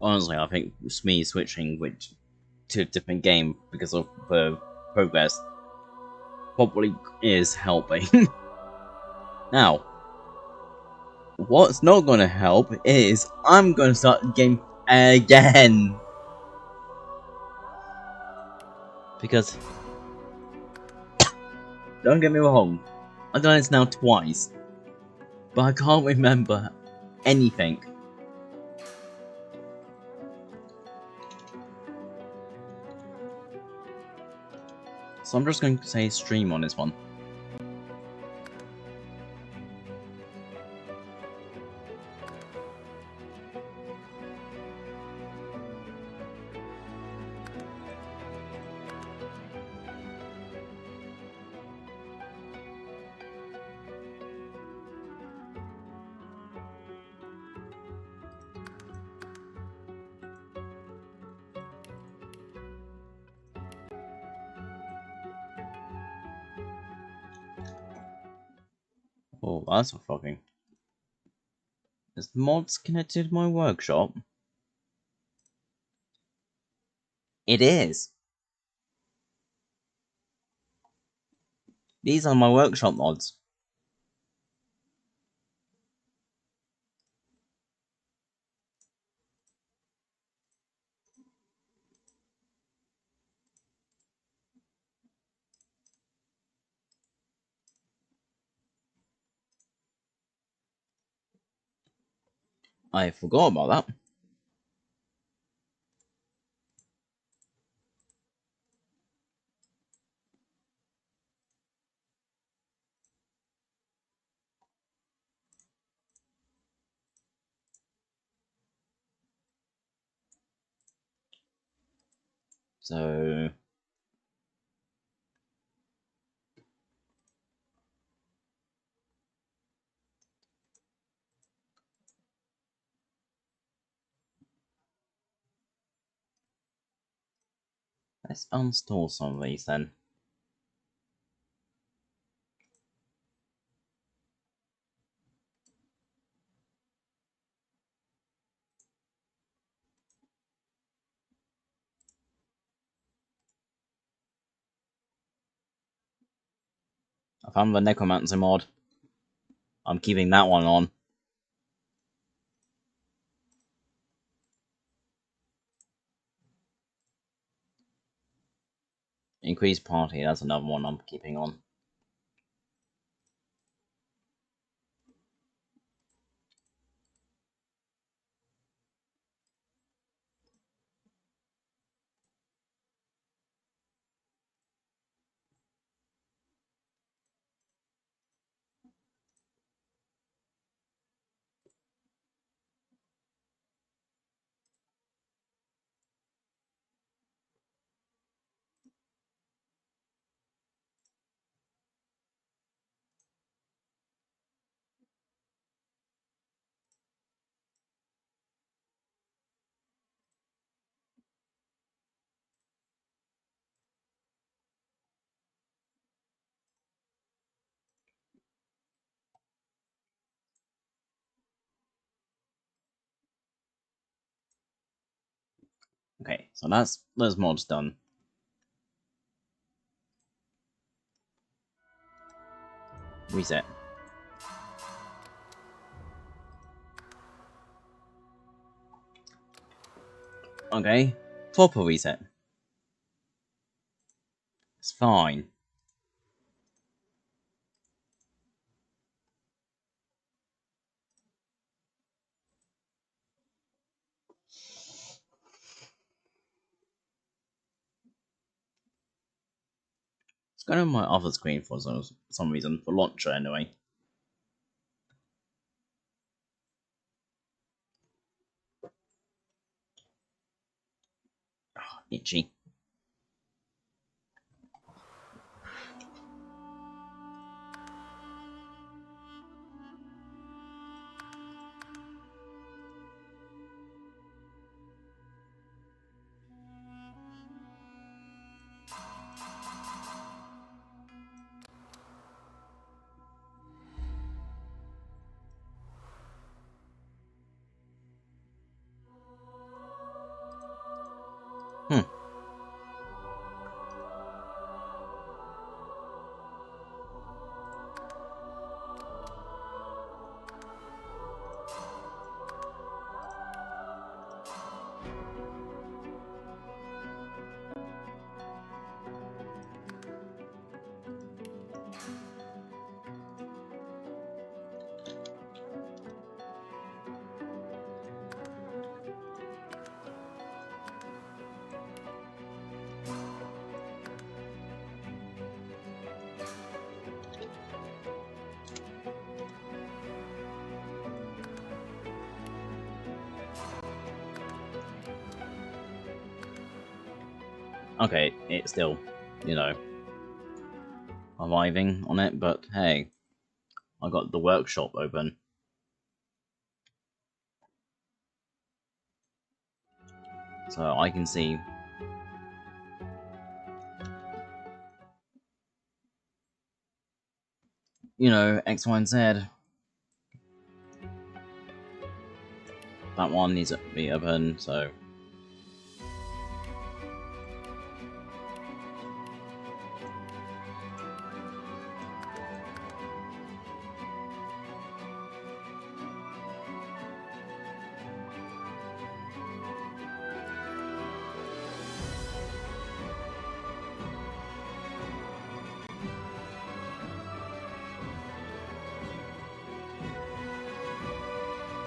Honestly, I think it's me switching to a different game because of the progress probably is helping. Now, what's not gonna help is I'm gonna start the game again. Because, don't get me wrong, I've done this now twice, but I can't remember anything. So I'm just going to say stream on this one. Oh, that's a fucking... Is the mods connected to my workshop? It is! These are my workshop mods. I forgot about that. So... let's uninstall some of these then. I found the Necromancer mod. I'm keeping that one on. Increased party, that's another one I'm keeping on. Okay, so that's those mods done. Reset. Okay, proper reset. It's fine. It's going on my other screen for some reason, for launcher anyway. Oh, itchy. Hmm. Okay, it's still, you know, arriving on it, but hey, I got the workshop open. So I can see, you know, X, Y, and Z. That one needs to be open, so.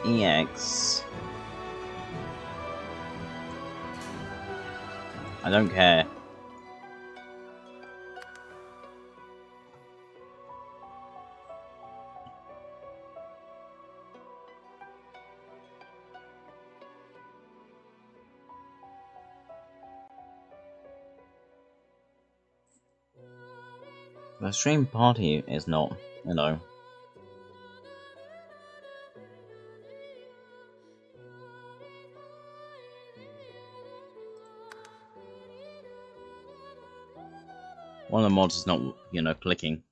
EX. I don't care. The stream party is not, you know. One of the mods is not, you know, clicking.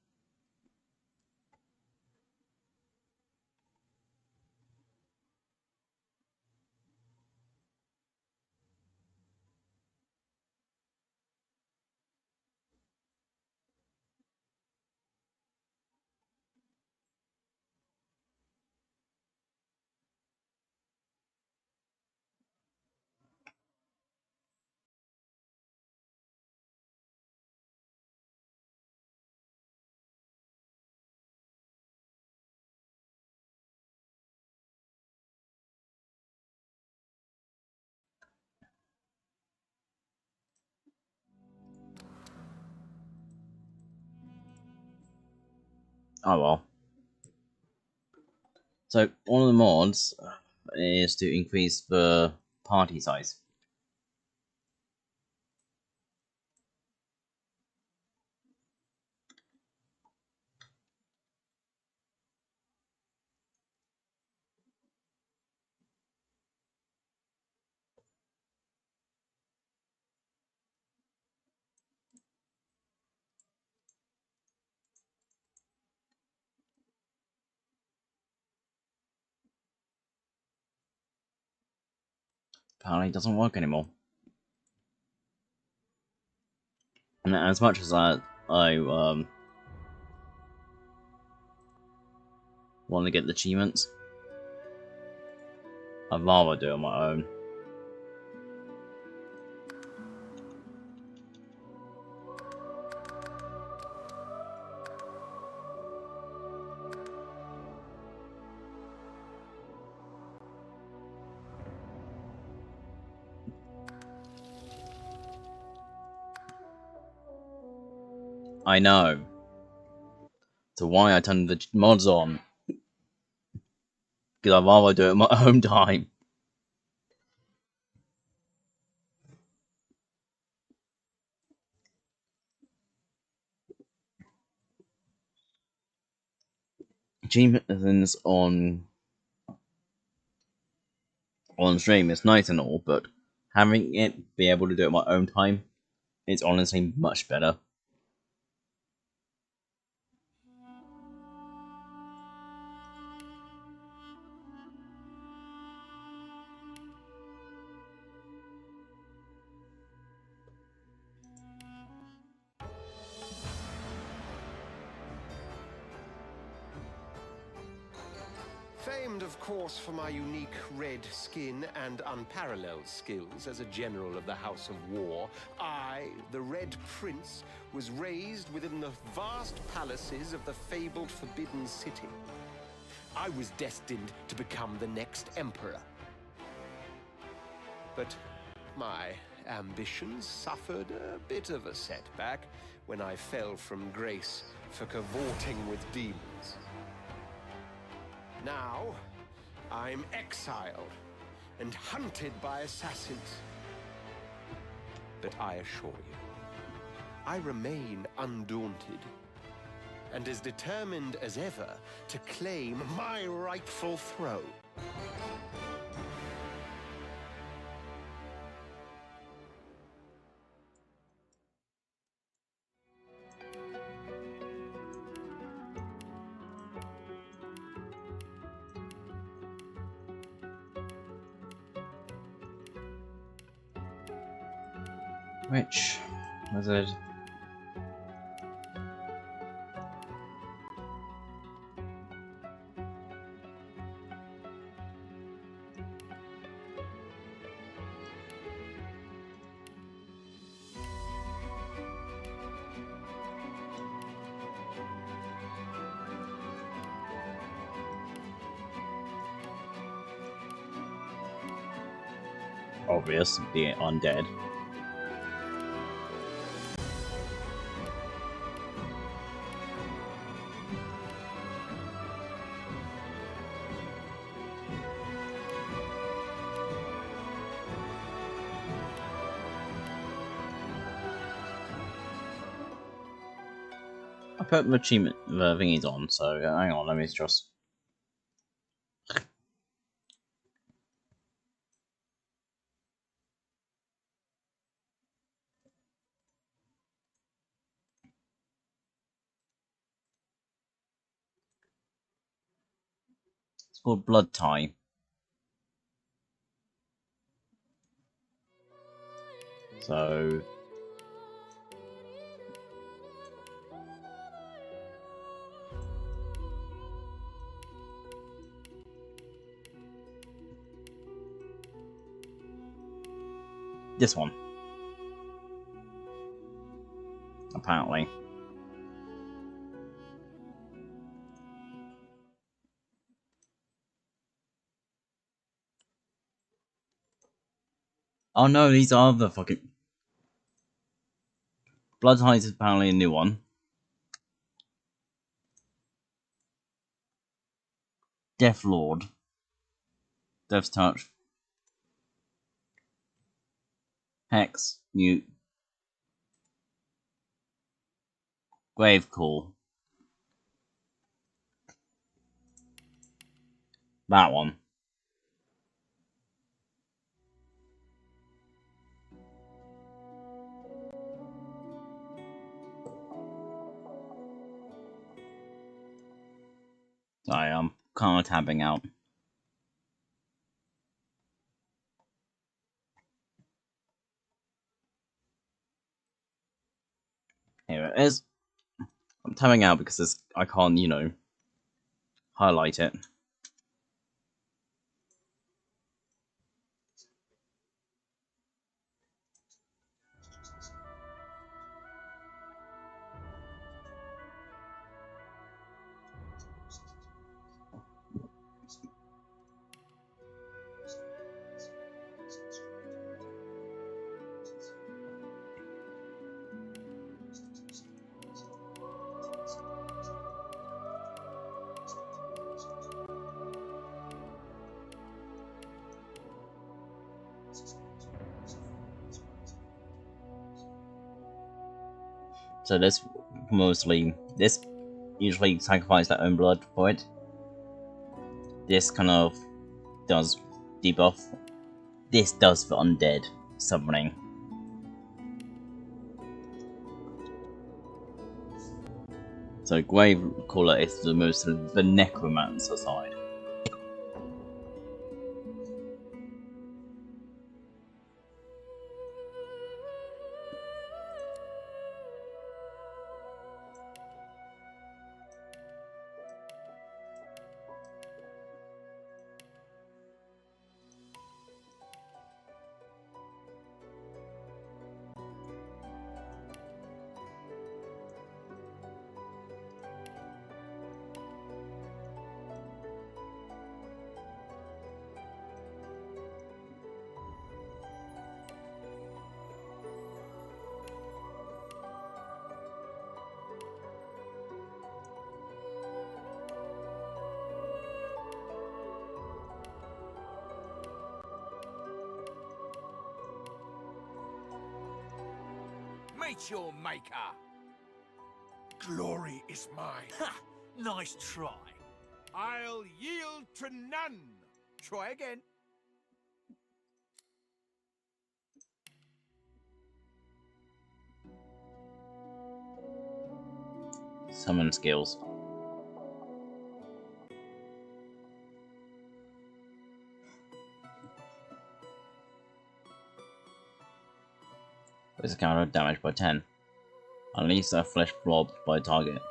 Oh well. So one of the mods is to increase the party size. Apparently it doesn't work anymore. And as much as I want to get the achievements, I'd rather do it on my own. I know. So why I turned the mods on? Because I'd rather do it on my own time. Achievements on stream is nice and all, but having it be able to do it at my own time is honestly much better. acclaimed, of course, for my unique red skin and unparalleled skills as a general of the House of War, I, the Red Prince, was raised within the vast palaces of the fabled Forbidden City. I was destined to become the next emperor. But my ambitions suffered a bit of a setback when I fell from grace for cavorting with demons. Now, I'm exiled and hunted by assassins. But I assure you, I remain undaunted and as determined as ever to claim my rightful throne. Which wizard? Obvious, the undead. I put my achievement thingies on, so hang on, let me just. It's called Blood Tie. So. This one. Apparently. Oh no, these are the fucking. Blood Tie is apparently a new one. Death Lord. Death's Touch. Hex. Mute. Grave Call. That one. Sorry, I'm kind of tabbing out. Here it is. I'm tabbing out because I can't, you know, highlight it. So this usually sacrifice their own blood for it. This kind of does debuff. This does for undead summoning. So Grave Caller is the most the necromancer side. hate your maker. Glory is mine. Ha! Nice try. I'll yield to none. Try again. Summon skills. Raise the counter damage by 10. Unleash a flesh blob by target.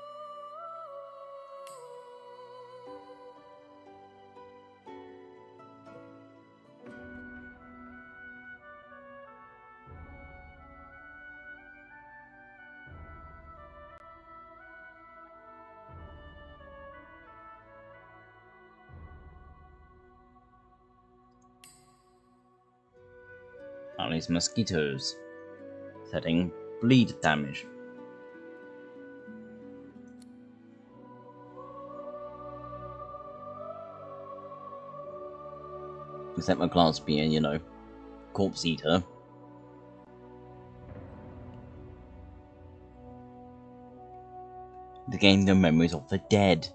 Unleash mosquitoes. Setting bleed damage. Except my class being, you know, corpse eater. To gain the memories of the dead.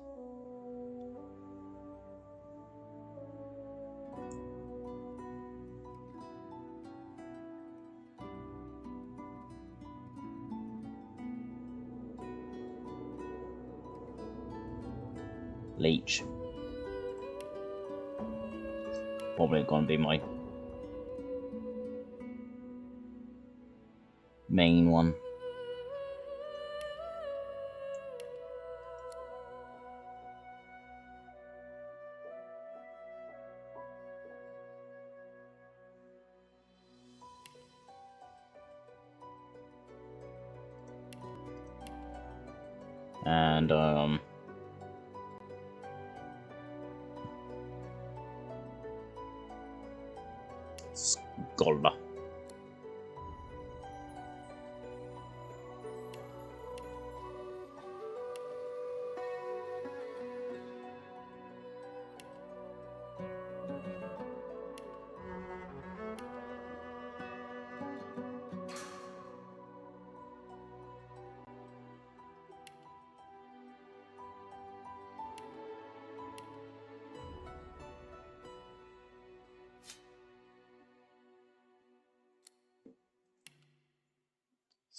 Leech. Probably gonna be my main one. And Scholar.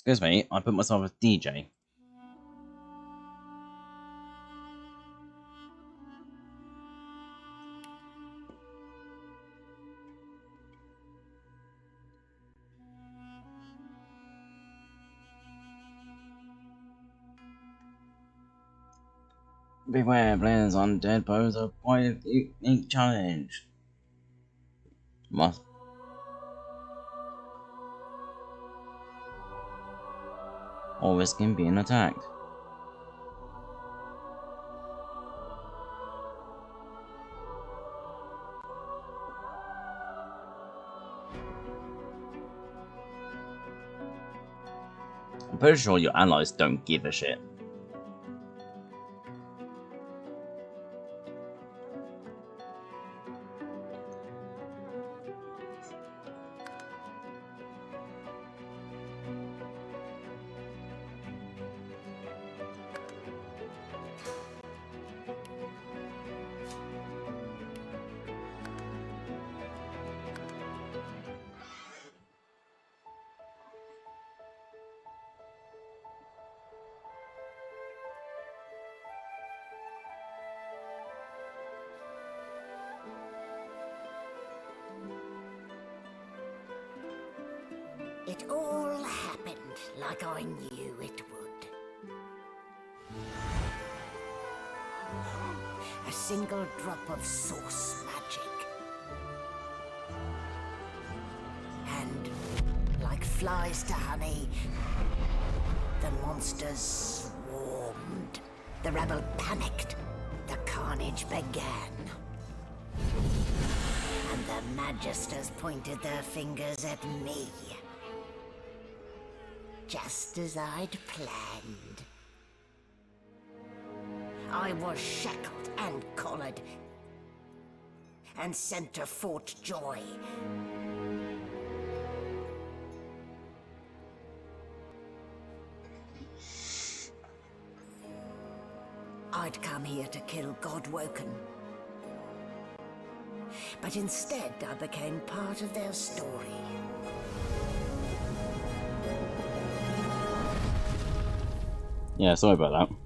Excuse me, I put myself as DJ. Beware, players on dead pose a quite unique challenge. Must or risking being attacked. I'm pretty sure your allies don't give a shit. It all happened like I knew it would. A single drop of source magic. And, like flies to honey, the monsters swarmed. The rebel panicked. The carnage began. And the magisters pointed their fingers at me. Just as I'd planned. I was shackled and collared and sent to Fort Joy. I'd come here to kill Godwoken. But instead, I became part of their story. Yeah, sorry about that.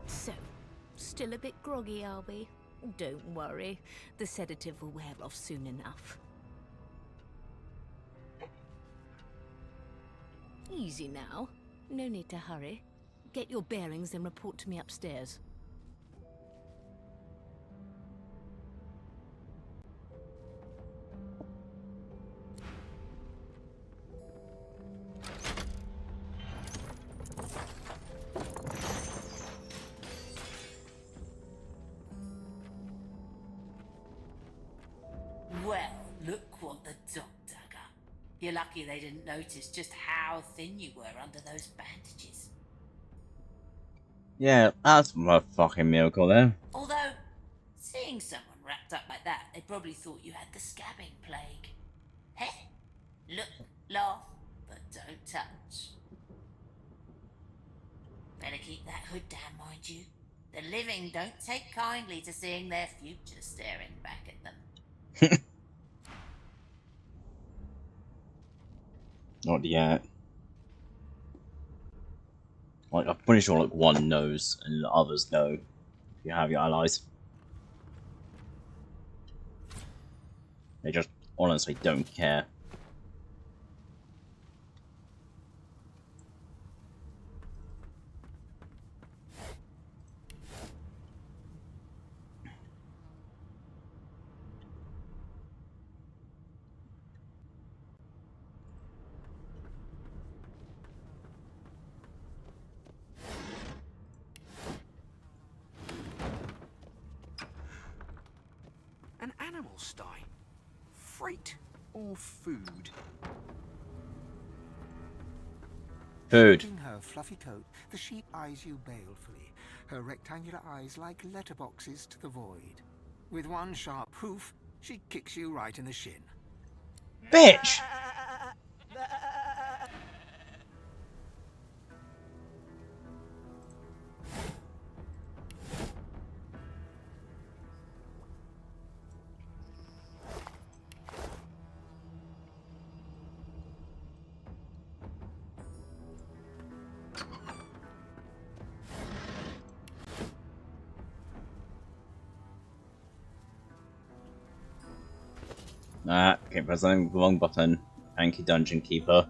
So, still a bit groggy, are we? Don't worry, the sedative will wear off soon enough. Easy now. No need to hurry. Get your bearings and report to me upstairs. Well, look what the doc dug up. You're lucky they didn't notice just how thin you were under those bandages. Yeah, that's a fucking miracle there. Although, seeing someone wrapped up like that, they probably thought you had the scabbing plague. Heh? Look, laugh, but don't touch. Better keep that hood down, mind you. The living don't take kindly to seeing their future staring back at them. Not yet. Like, I'm pretty sure like one knows and the others know. If you have your allies. They just honestly don't care. An animal sty. Freight or food? Food. In her fluffy coat, the sheep eyes you balefully, her rectangular eyes like letterboxes to the void. With one sharp hoof, she kicks you right in the shin. Bitch! Keep pressing the wrong button. Thank you, Dungeon Keeper.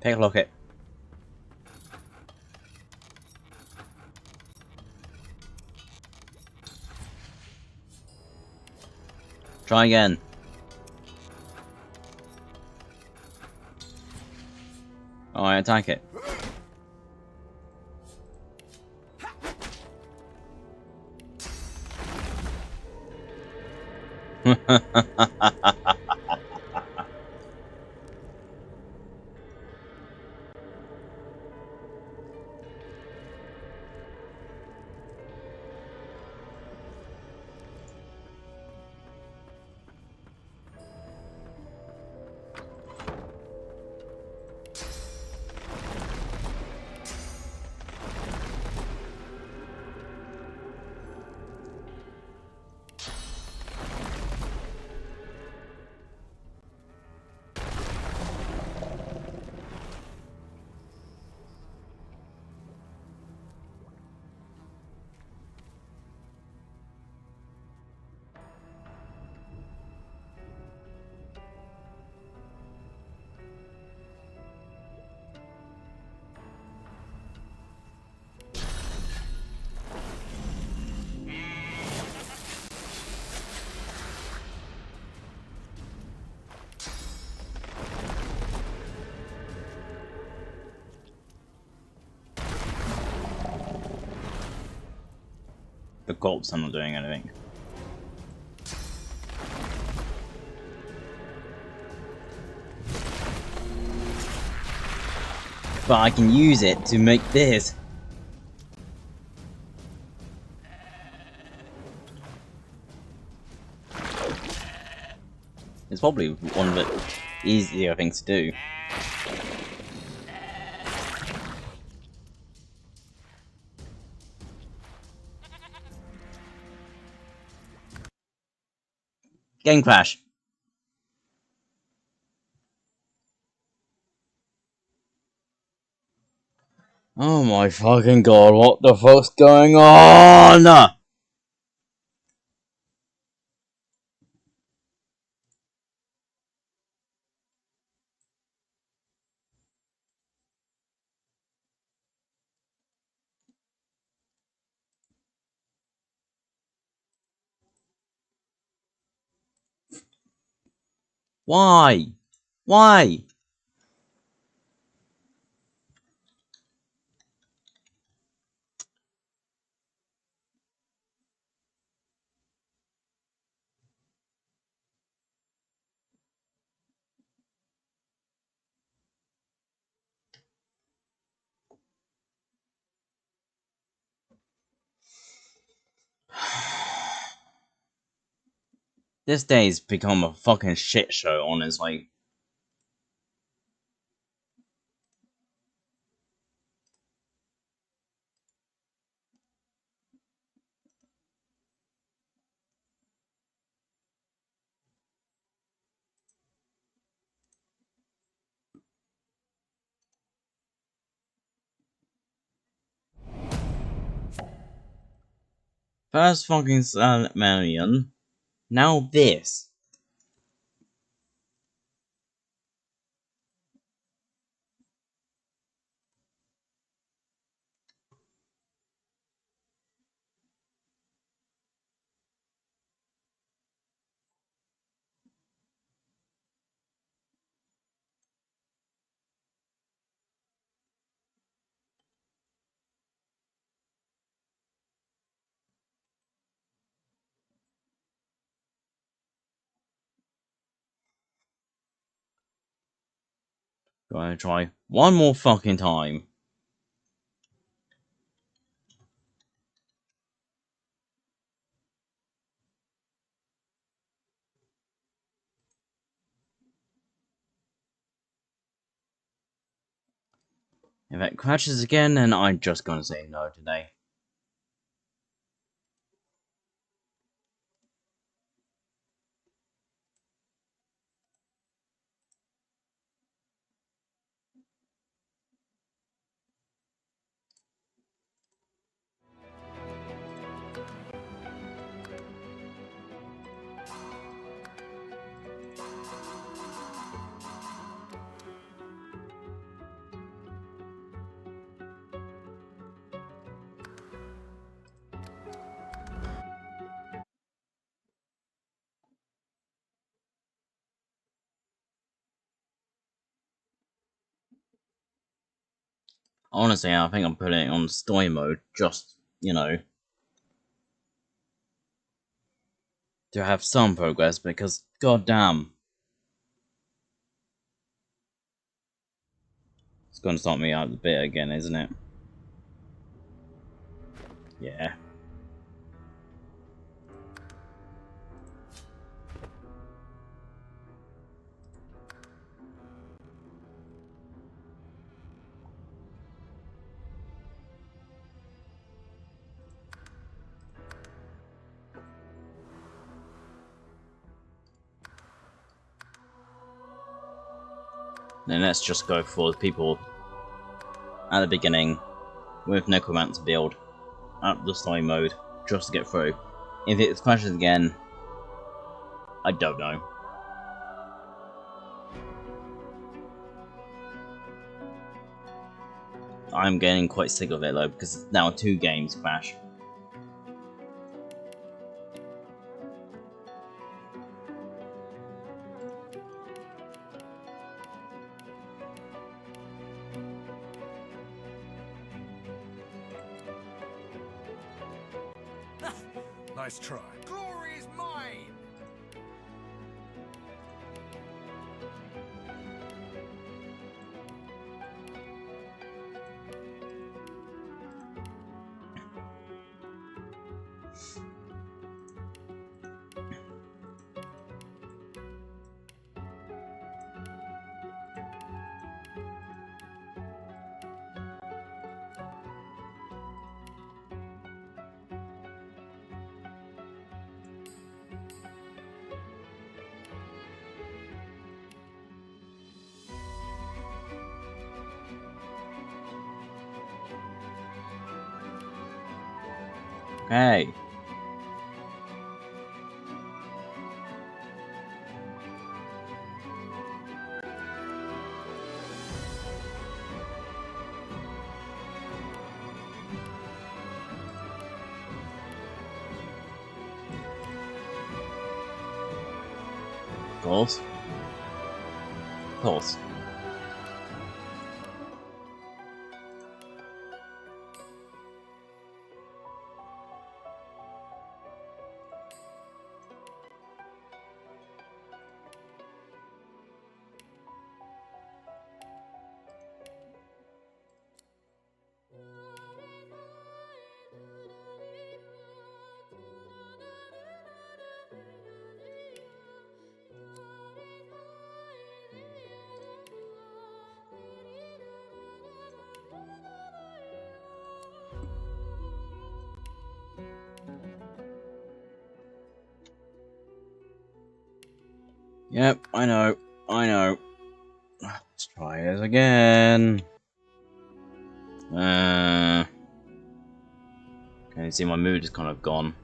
Take a look at. Try again. Alright, attack it. the corpse, I'm not doing anything. But I can use it to make this. It's probably one of the easier things to do. Game crash. Oh my fucking god, what the fuck's going on? Why? Why? This day's become a fucking shit show, honestly. First fucking Salmonian, now this. Gonna try one more fucking time. If it crashes again, then I'm just gonna say no today. Honestly, I think I'm putting it on story mode, just, you know, to have some progress, because goddamn, it's gonna start me out a bit again, isn't it? Yeah. Then let's just go for the people at the beginning with Necromancer build at the story mode just to get through. If it crashes again, I don't know. I'm getting quite sick of it though, because it's now 2 games crash. Nice try. Glory is mine! Okay. Of course. Of course. Yep, I know. I know. Let's try it again. Can you see my mood is kind of gone?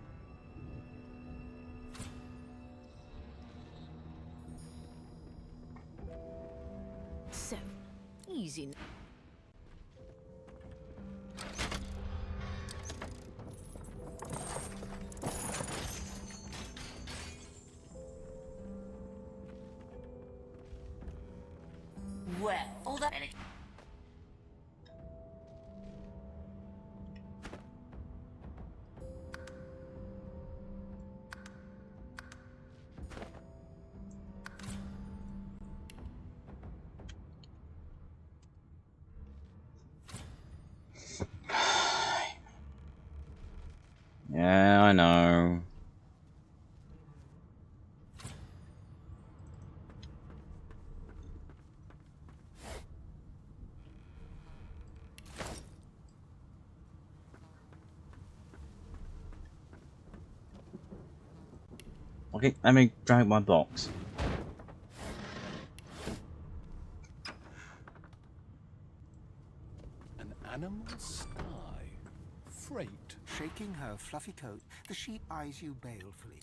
So, easy. Well, all that. Yeah, I know. Okay, let me drag my box. An animal sty. Freight. Shaking her fluffy coat, the sheep eyes you balefully.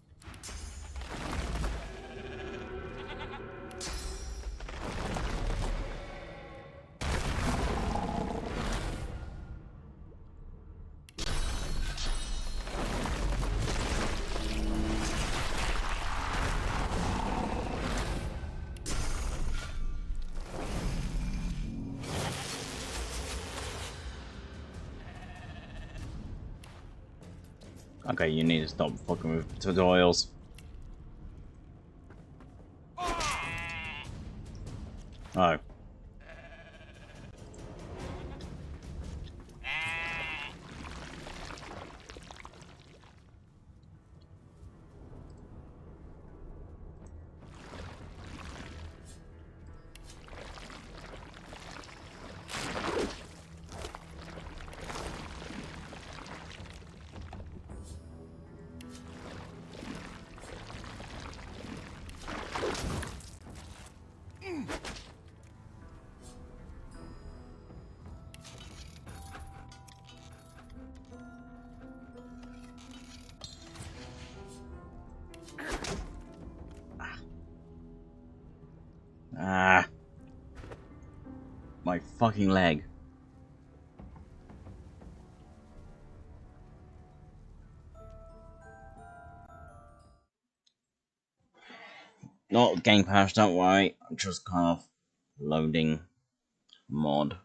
Okay, you need to stop fucking with tutorials. Oh. Ah. My fucking leg. Not Game Pass, don't worry. I'm just kind of loading mod.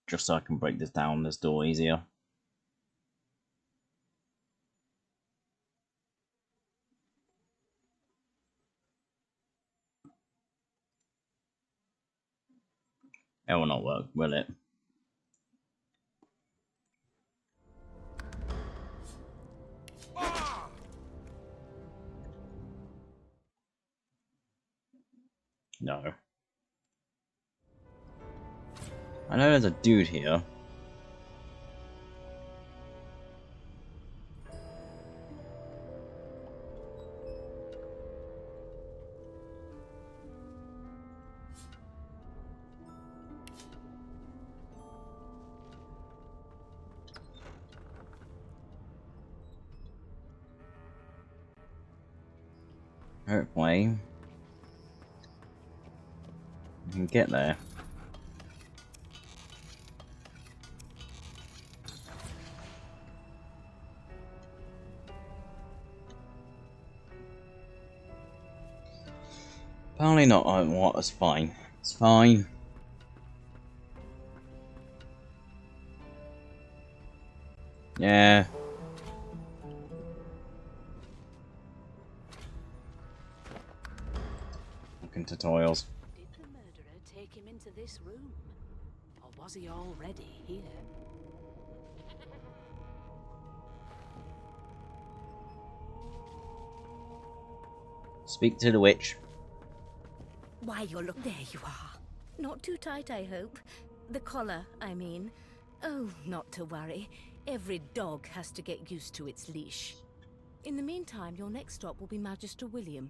just so I can break this door easier. It will not work, will it? No. I know there's a dude here. Hopefully, we can get there. Apparently not. What? It's fine. It's fine. Yeah. Fucking tutorials. Did the murderer take him into this room? Or was he already here? Speak to the witch. Why, there you are. Not too tight, I hope. The collar, I mean. Oh, not to worry. Every dog has to get used to its leash. In the meantime, your next stop will be Magister William.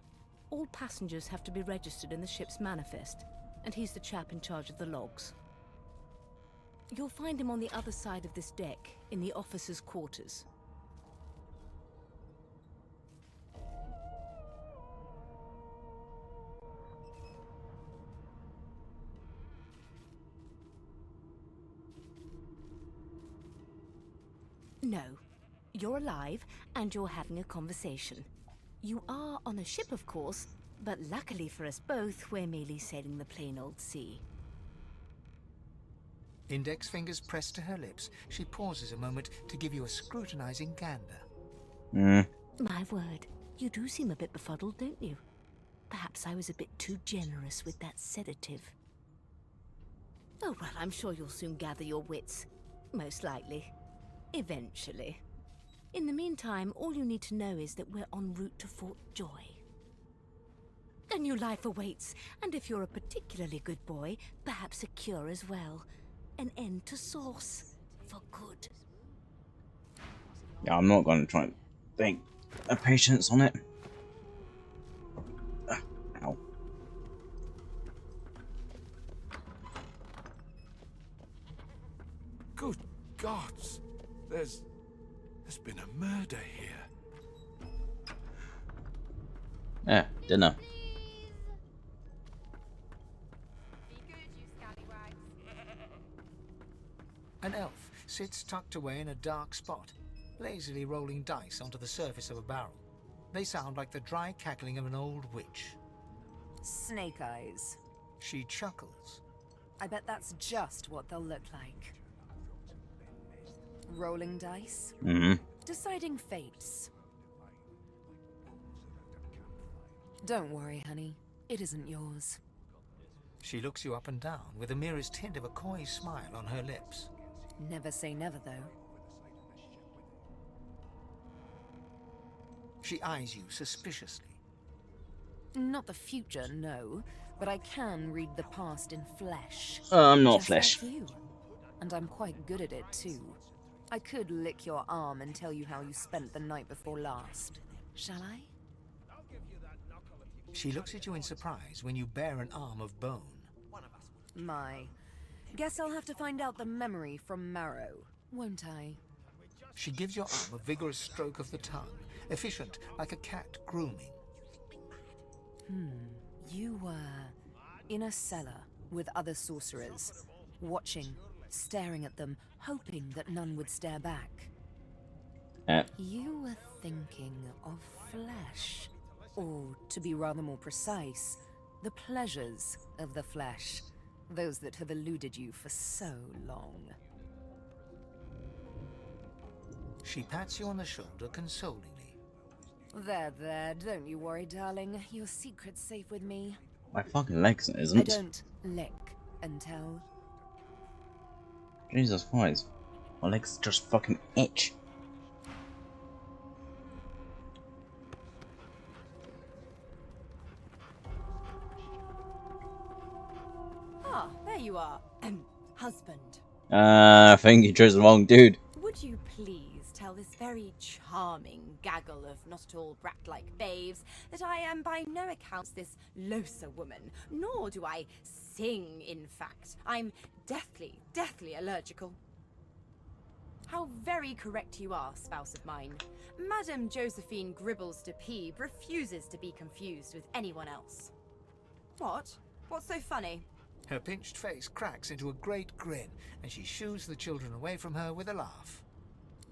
All passengers have to be registered in the ship's manifest, and he's the chap in charge of the logs. You'll find him on the other side of this deck, in the officers' quarters. No. You're alive, and you're having a conversation. You are on a ship, of course, but luckily for us both, we're merely sailing the plain old sea. Index fingers pressed to her lips, she pauses a moment to give you a scrutinizing gander. My word, you do seem a bit befuddled, don't you? Perhaps I was a bit too generous with that sedative. Oh, well, I'm sure you'll soon gather your wits. Most likely. Eventually. In the meantime, all you need to know is that we're en route to Fort Joy. A new life awaits, and if you're a particularly good boy, perhaps a cure as well. An end to sauce. For good. Yeah, I'm not going to try and think a patience on it. Ow. Good gods! There's been a murder here. Yeah, dinner. An elf sits tucked away in a dark spot, lazily rolling dice onto the surface of a barrel. They sound like the dry cackling of an old witch. Snake eyes. She chuckles. I bet that's just what they'll look like. Rolling dice. Deciding fates. Don't worry, honey. It isn't yours. She looks you up and down with the merest hint of a coy smile on her lips. Never say never, though. She eyes you suspiciously. Not the future, no. But I can read the past in flesh. I'm not Just flesh. like you. And I'm quite good at it, too. I could lick your arm and tell you how you spent the night before last. Shall I? She looks at you in surprise when you bare an arm of bone. My. Guess I'll have to find out the memory from Marrow, won't I? She gives your arm a vigorous stroke of the tongue, efficient like a cat grooming. You were in a cellar with other sorcerers, watching, staring at them, hoping that none would stare back. You were thinking of flesh. Or, to be rather more precise, the pleasures of the flesh. Those that have eluded you for so long. She pats you on the shoulder consolingly. There, don't you worry, darling. Your secret's safe with me. My fucking legs isn't. I don't lick and tell. Jesus Christ. My legs just fucking itch. Ah, there you are. Husband. I think you chose the wrong dude. Would you please tell this very charming gaggle of not-at-all brat-like babes that I am by no account this Losa woman, nor do I sing, in fact. I'm deathly allergical. How very correct you are, spouse of mine. Madame Josephine Gribbles de Peeb refuses to be confused with anyone else. What? What's so funny? Her pinched face cracks into a great grin, and she shoos the children away from her with a laugh.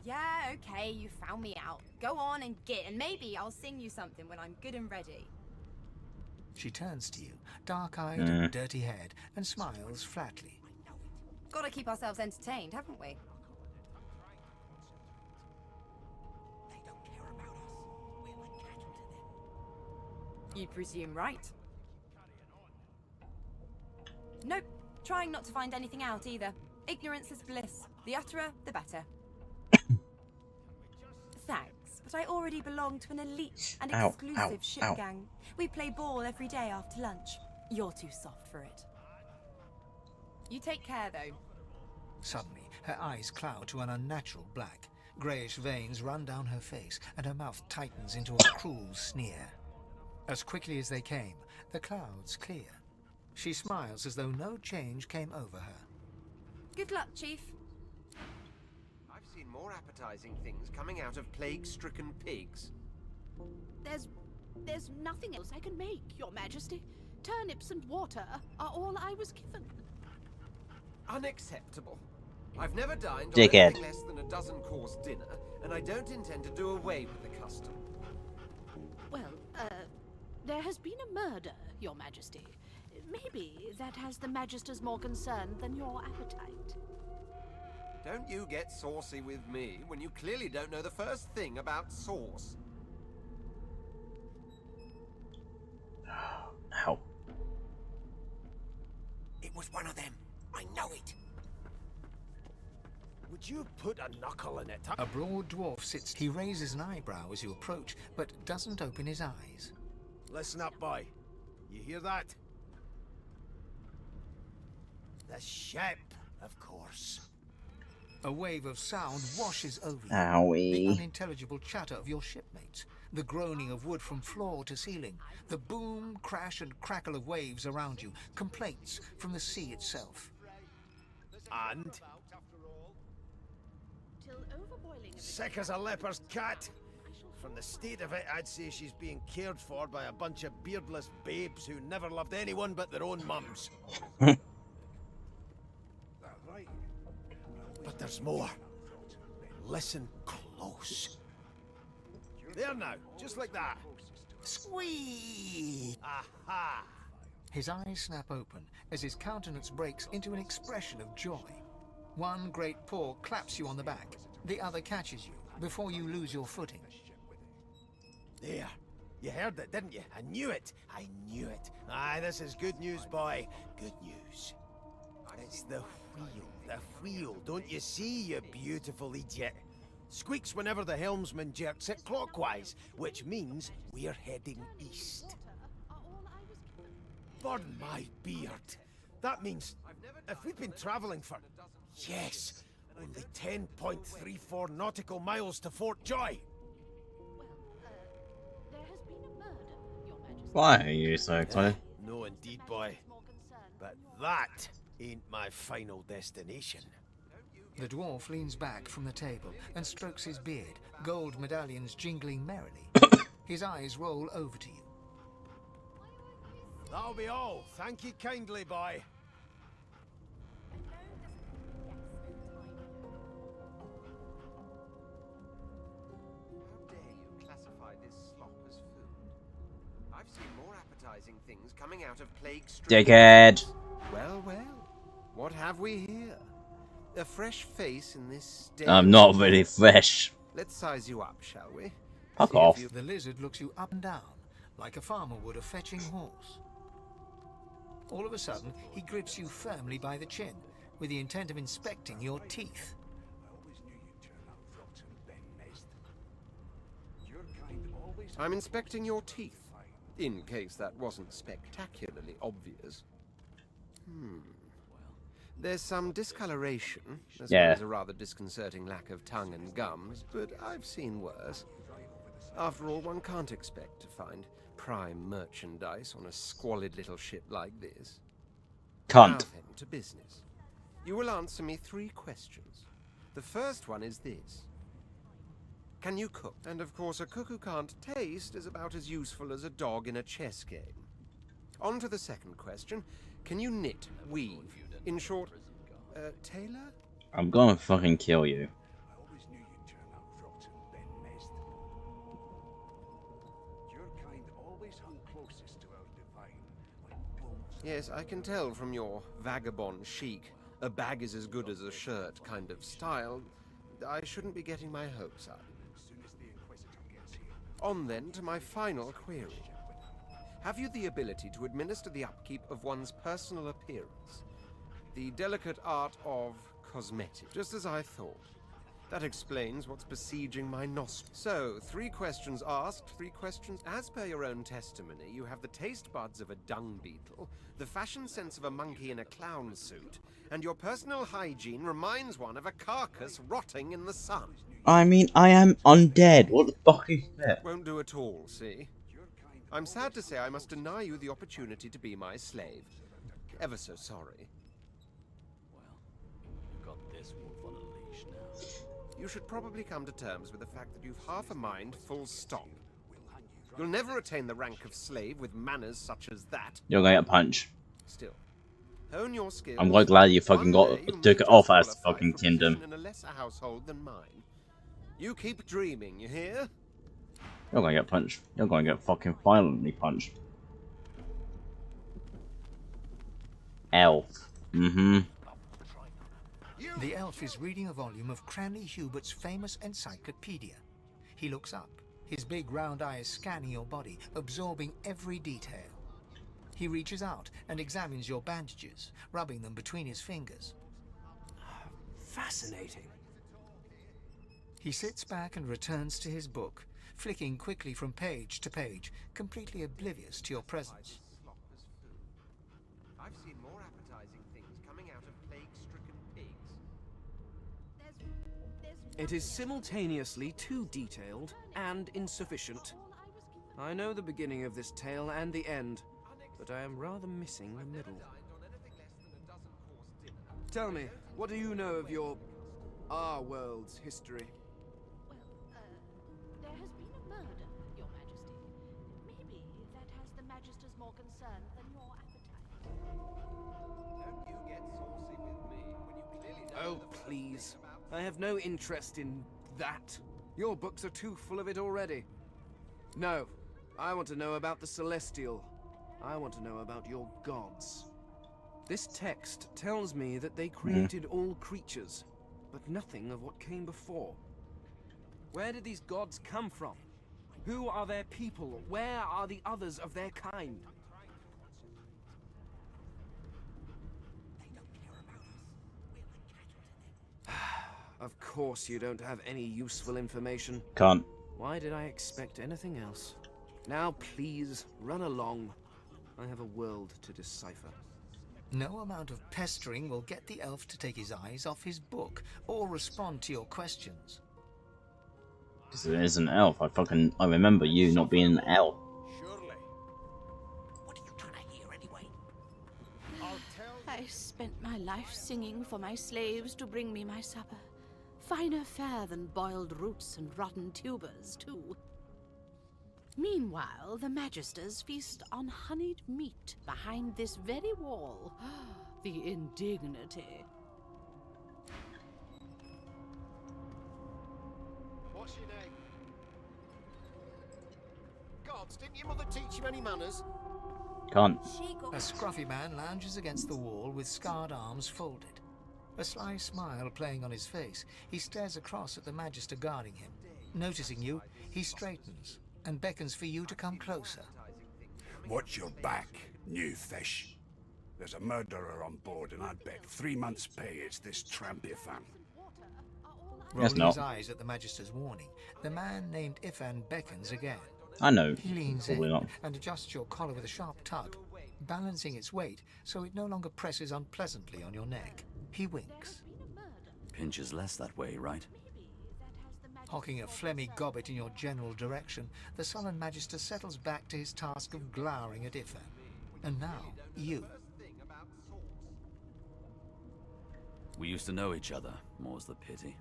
Yeah, okay, you found me out. Go on and get, and maybe I'll sing you something when I'm good and ready. She turns to you, dark-eyed and dirty-haired, and smiles flatly. Gotta keep ourselves entertained, haven't we? They don't care about us. We're like cattle to them. You presume right. Nope. Trying not to find anything out either. Ignorance is bliss. The utterer, the better. Thanks, but I already belong to an elite and exclusive ship gang. We play ball every day after lunch. You're too soft for it. You take care, though. Suddenly, her eyes cloud to an unnatural black. Greyish veins run down her face, and her mouth tightens into a cruel sneer. As quickly as they came, the clouds clear. She smiles as though no change came over her. Good luck, Chief. I've seen more appetizing things coming out of plague-stricken pigs. There's nothing else I can make, Your Majesty. Turnips and water are all I was given. Unacceptable. I've never dined on Dickhead. anything less than a dozen-course dinner, and I don't intend to do away with the custom. Well, there has been a murder, Your Majesty. Maybe that has the Magisters more concerned than your appetite. Don't you get saucy with me when you clearly don't know the first thing about sauce. Ow. It was one of them. I know it. Would you put a knuckle in it? A broad dwarf sits. He raises an eyebrow as you approach, but doesn't open his eyes. Listen up, boy. You hear that? The ship, of course. A wave of sound washes over you. Owie. The unintelligible chatter of your shipmates, the groaning of wood from floor to ceiling, the boom, crash and crackle of waves around you, complaints from the sea itself. And? Sick as a leper's cat. From the state of it, I'd say she's being cared for by a bunch of beardless babes who never loved anyone but their own mums. But there's more. Listen close. There now, just like that. Squeak! Aha! His eyes snap open as his countenance breaks into an expression of joy. One great paw claps you on the back. The other catches you before you lose your footing. There. You heard it, didn't you? I knew it. I knew it. Aye, this is good news, boy. Good news. It's the wheel. The wheel. Don't you see, you beautiful idiot? Squeaks whenever the helmsman jerks it clockwise, which means we're heading east. Burn my beard. That means if we've been traveling for, yes, only 10.34 nautical miles to Fort Joy. Why are you so excited? No, indeed, boy. But that ain't my final destination. The dwarf leans back from the table and strokes his beard, gold medallions jingling merrily. His eyes roll over to you. That'll be all. Thank you kindly, boy. How dare you classify this slop as food? I've seen more appetizing things coming out of plague-stricken... Dickhead. Well, well. What have we here? A fresh face in this day. I'm not really fresh. Let's size you up, shall we? Fuck See if off. you- The lizard looks you up and down, like a farmer would a fetching horse. All of a sudden, he grips you firmly by the chin, with the intent of inspecting your teeth. I'm inspecting your teeth, in case that wasn't spectacularly obvious. There's some discoloration, as well as a rather disconcerting lack of tongue and gums, but I've seen worse. After all, one can't expect to find prime merchandise on a squalid little ship like this. Can't. Now then, to business. You will answer me 3 questions. The first one is this. Can you cook? And of course, a cook who can't taste is about as useful as a dog in a chess game. On to the second question. Can you knit, weave? In short, tailor? I'm gonna fucking kill you. Yes, I can tell from your vagabond chic, a bag is as good as a shirt kind of style. I shouldn't be getting my hopes up. On then to my final query. Have you the ability to administer the upkeep of one's personal appearance? The delicate art of cosmetics, just as I thought. That explains what's besieging my nostrils. So, 3 questions asked, 3 questions. As per your own testimony, you have the taste buds of a dung beetle, the fashion sense of a monkey in a clown suit, and your personal hygiene reminds one of a carcass rotting in the sun. I mean, I am undead. What the fuck is that? Won't do at all, see? I'm sad to say I must deny you the opportunity to be my slave. Ever so sorry. You should probably come to terms with the fact that you've half a mind, full stop. You'll never attain the rank of slave with manners such as that. You're gonna get punched. Still, hone your skills. I'm quite glad you fucking took it off as fucking for kingdom. position in a lesser household than mine. You keep dreaming, you hear? You're gonna get punched. You're gonna get fucking violently punched. Elf. Mm-hmm. The elf is reading a volume of Cranley Hubert's famous encyclopedia. He looks up, his big round eyes scanning your body, absorbing every detail. He reaches out and examines your bandages, rubbing them between his fingers. Fascinating. He sits back and returns to his book, flicking quickly from page to page, completely oblivious to your presence. I've seen more appetizing things coming out of plague-stricken pigs. It is simultaneously too detailed and insufficient. I know the beginning of this tale and the end, but I am rather missing the middle. Tell me, what do you know of our world's history? There has been a murder, Your Majesty. Maybe that has the Magisters more concerned than your appetite. Don't you get saucy with me when you clearly know Oh, the please. I have no interest in that. Your books are too full of it already. No, I want to know about the Celestial. I want to know about your gods. This text tells me that they created all creatures, but nothing of what came before. Where did these gods come from? Who are their people? Where are the others of their kind? Of course you don't have any useful information. Can't. Why did I expect anything else? Now please, run along. I have a world to decipher. No amount of pestering will get the elf to take his eyes off his book or respond to your questions. Because it is an elf. I remember you not being an elf. Surely. What are you trying to hear anyway? I spent my life singing for my slaves to bring me my supper. Finer fare than boiled roots and rotten tubers, too. Meanwhile, the Magisters feast on honeyed meat behind this very wall. The indignity. What's your name? Gods, didn't your mother teach you any manners? Can't. A scruffy man lounges against the wall with scarred arms folded. A sly smile playing on his face, he stares across at the Magister guarding him. Noticing you, he straightens and beckons for you to come closer. Watch your back, new fish. There's a murderer on board, and I'd bet 3 months' pay it's this tramp Ifan. Rolling his eyes at the Magister's warning, the man named Ifan beckons again. I know. He leans Probably in not. and adjusts your collar with a sharp tug, balancing its weight so it no longer presses unpleasantly on your neck. He winks. Pinches less that way, right? Hocking a phlegmy gobbet in your general direction, the sullen Magister settles back to his task of glowering at Ifan. And now, you. We used to know each other, more's the pity.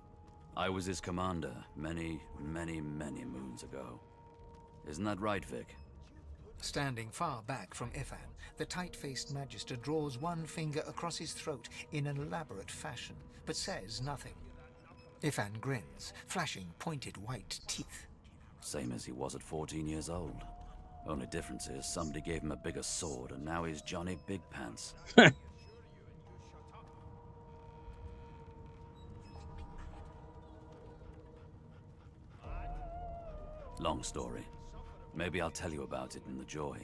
I was his commander many, many, many moons ago. Isn't that right, Vic? Standing far back from Ifan, the tight-faced Magister draws one finger across his throat in an elaborate fashion, but says nothing. Ifan grins, flashing pointed white teeth. Same as he was at 14 years old. Only difference is somebody gave him a bigger sword and now he's Johnny Big Pants. Long story. Maybe I'll tell you about it in the Joy.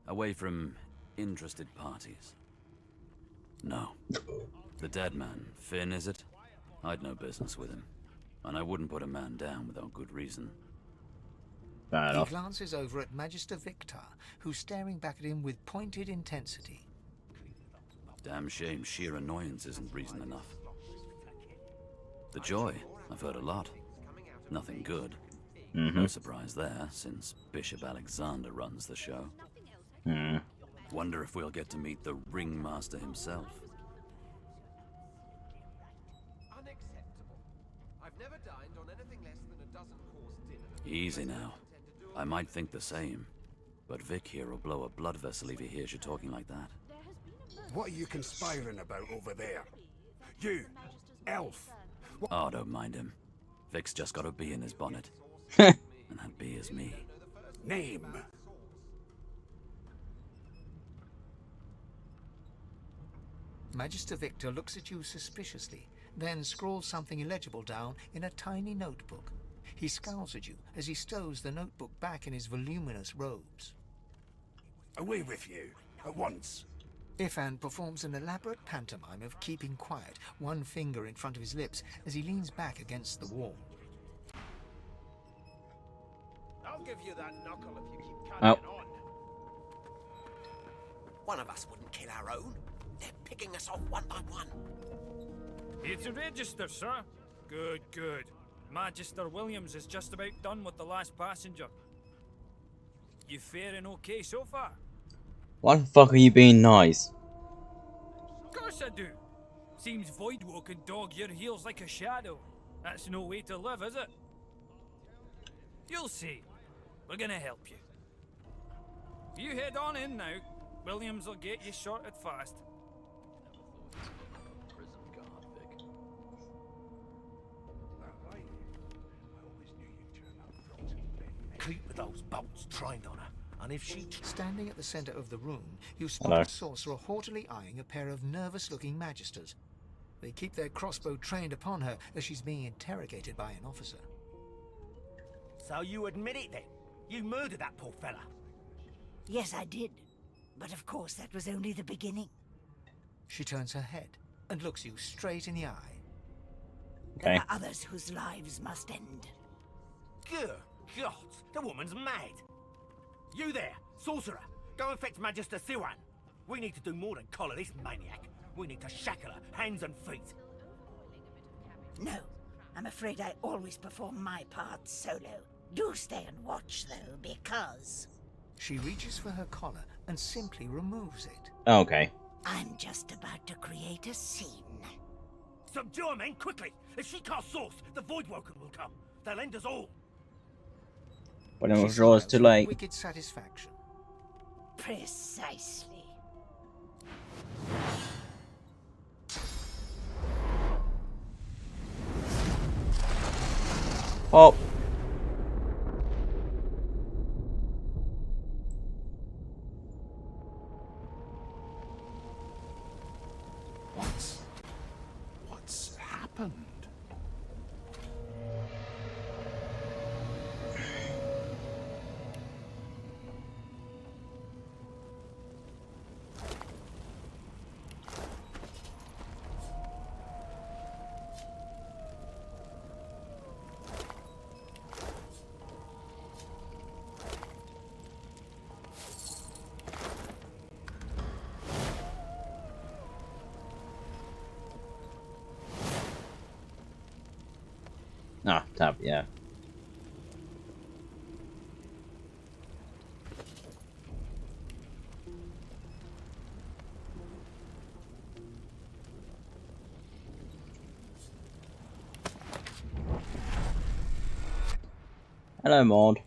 Away from interested parties. No. The dead man, Finn, is it? I'd no business with him. And I wouldn't put a man down without good reason. He glances over at Magister Victor, who's staring back at him with pointed intensity. Damn shame sheer annoyance isn't reason enough. The Joy, I've heard a lot. Nothing good. No surprise there, since Bishop Alexander runs the show. Wonder if we'll get to meet the ringmaster himself. Unacceptable. I've never dined on anything less than a dozen-course dinner. Easy now. I might think the same, but Vic here will blow a blood vessel if he hears you talking like that. What are you conspiring about over there? You, elf! Oh, don't mind him. Vic's just got a bee in his bonnet. And that bee is me. Name? Magister Victor looks at you suspiciously, then scrawls something illegible down in a tiny notebook. He scowls at you as he stows the notebook back in his voluminous robes. Away with you, at once. Ifan performs an elaborate pantomime of keeping quiet, one finger in front of his lips as he leans back against the wall. I'll give you that knuckle if you keep carrying on. One of us wouldn't kill our own. They're picking us off one by one. Here to register, sir. Good, good. Magister Williams is just about done with the last passenger. You faring okay so far? Why the fuck are you being nice? Of course I do. Seems Voidwoe can dog your heels like a shadow. That's no way to live, is it? You'll see. We're gonna help you. You head on in now. Williams will get you sorted fast. Keep with those bolts trained on her. And if she... Standing at the center of the room, you spot a sorcerer haughtily eyeing a pair of nervous-looking magisters. They keep their crossbow trained upon her as she's being interrogated by an officer. So you admit it then? You murdered that poor fella? Yes, I did. But of course, that was only the beginning. She turns her head and looks you straight in the eye. There are others whose lives must end. Good God, the woman's mad. You there, sorcerer, go and fetch Magister Siwan. We need to do more than collar this maniac. We need to shackle her, hands and feet. No, I'm afraid I always perform my part solo. Do stay and watch, though, because... She reaches for her collar and simply removes it. Okay. I'm just about to create a scene. Subdue her, men, quickly! If she casts Source, the Voidwoken will come. They'll end us all. But I'm sure it's too late. Wicked satisfaction. Precisely. Oh. What's happened? Ah, tab, yeah. Hello, Maud.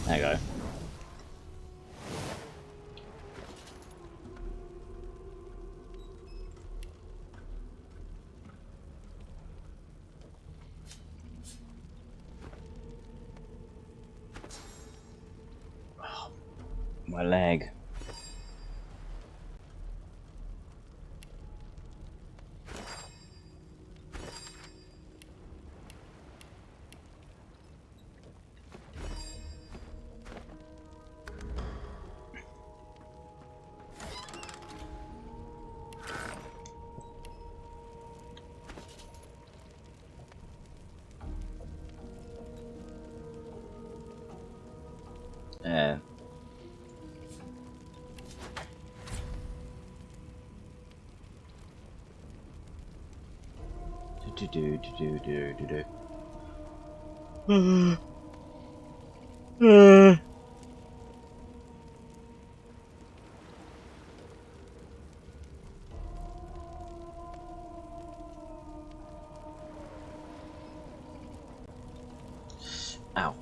There you go. Oh, my leg. Yeah. Ow.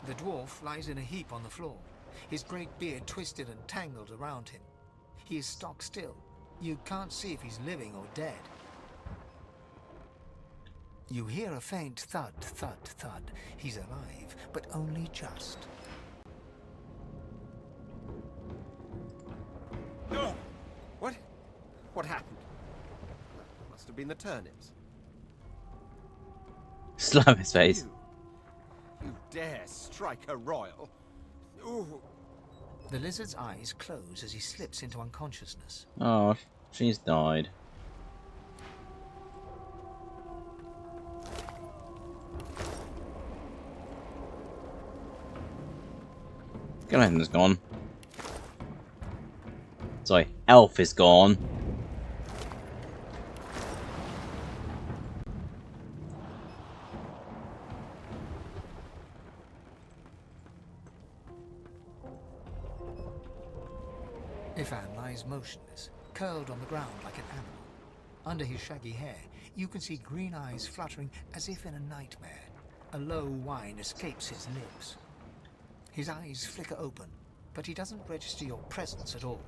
The dwarf lies in a heap on the floor, his great beard twisted and tangled around him. He is stock still. You can't see if he's living or dead. You hear a faint thud, thud, thud. He's alive, but only just. Oh! What? What happened? Must have been the turnips. Slam his face. You dare strike a royal? Ooh. The lizard's eyes close as he slips into unconsciousness. Oh, she's died. Skeleton's gone. Sorry, elf is gone. Ifan lies motionless, curled on the ground like an animal. Under his shaggy hair, you can see green eyes fluttering as if in a nightmare. A low whine escapes his lips. His eyes flicker open, but he doesn't register your presence at all.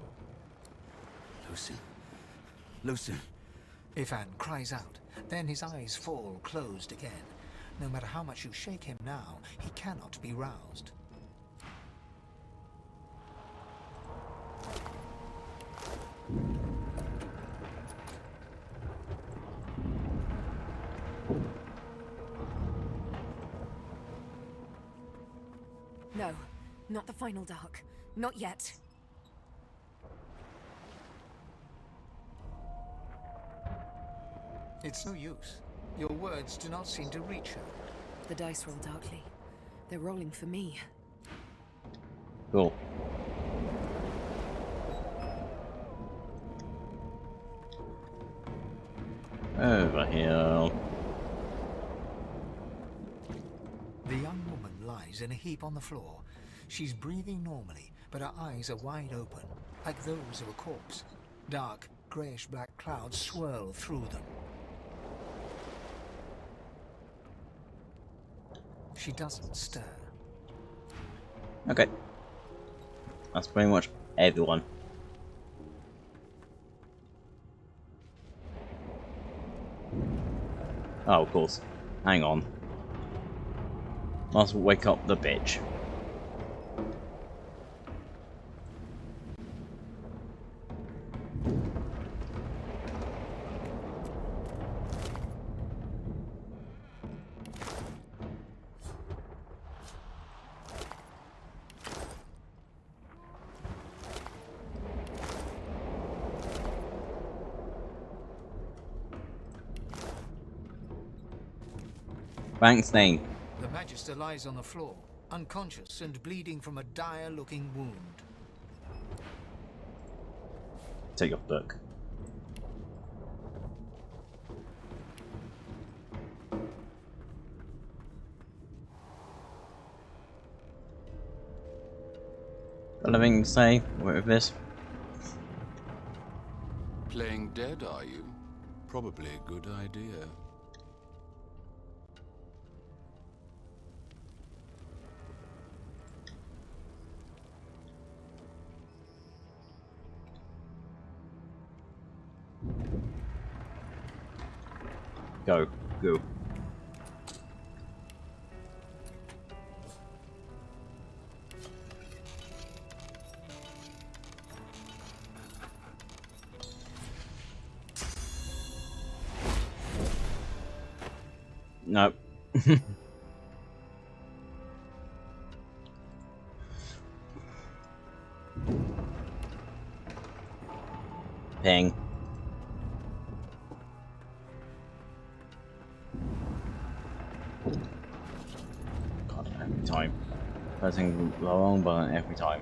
Lucien. Lucien. Ifan cries out, then his eyes fall closed again. No matter how much you shake him now, he cannot be roused. No, not the final dark. Not yet. It's no use. Your words do not seem to reach her. The dice roll darkly. They're rolling for me. Cool. Over here. The young woman lies in a heap on the floor. She's breathing normally, but her eyes are wide open, like those of a corpse. Dark, greyish-black clouds swirl through them. She doesn't stir. Okay. That's pretty much everyone. Oh, of course. Hang on. Must wake up the bitch. Thanks, Nate. The Magister lies on the floor, unconscious and bleeding from a dire-looking wound. Take your book. Got anything to say with this? Playing dead, are you? Probably a good idea. Go. Go. Nope. Ping. God, every time. Pressing the wrong button every time.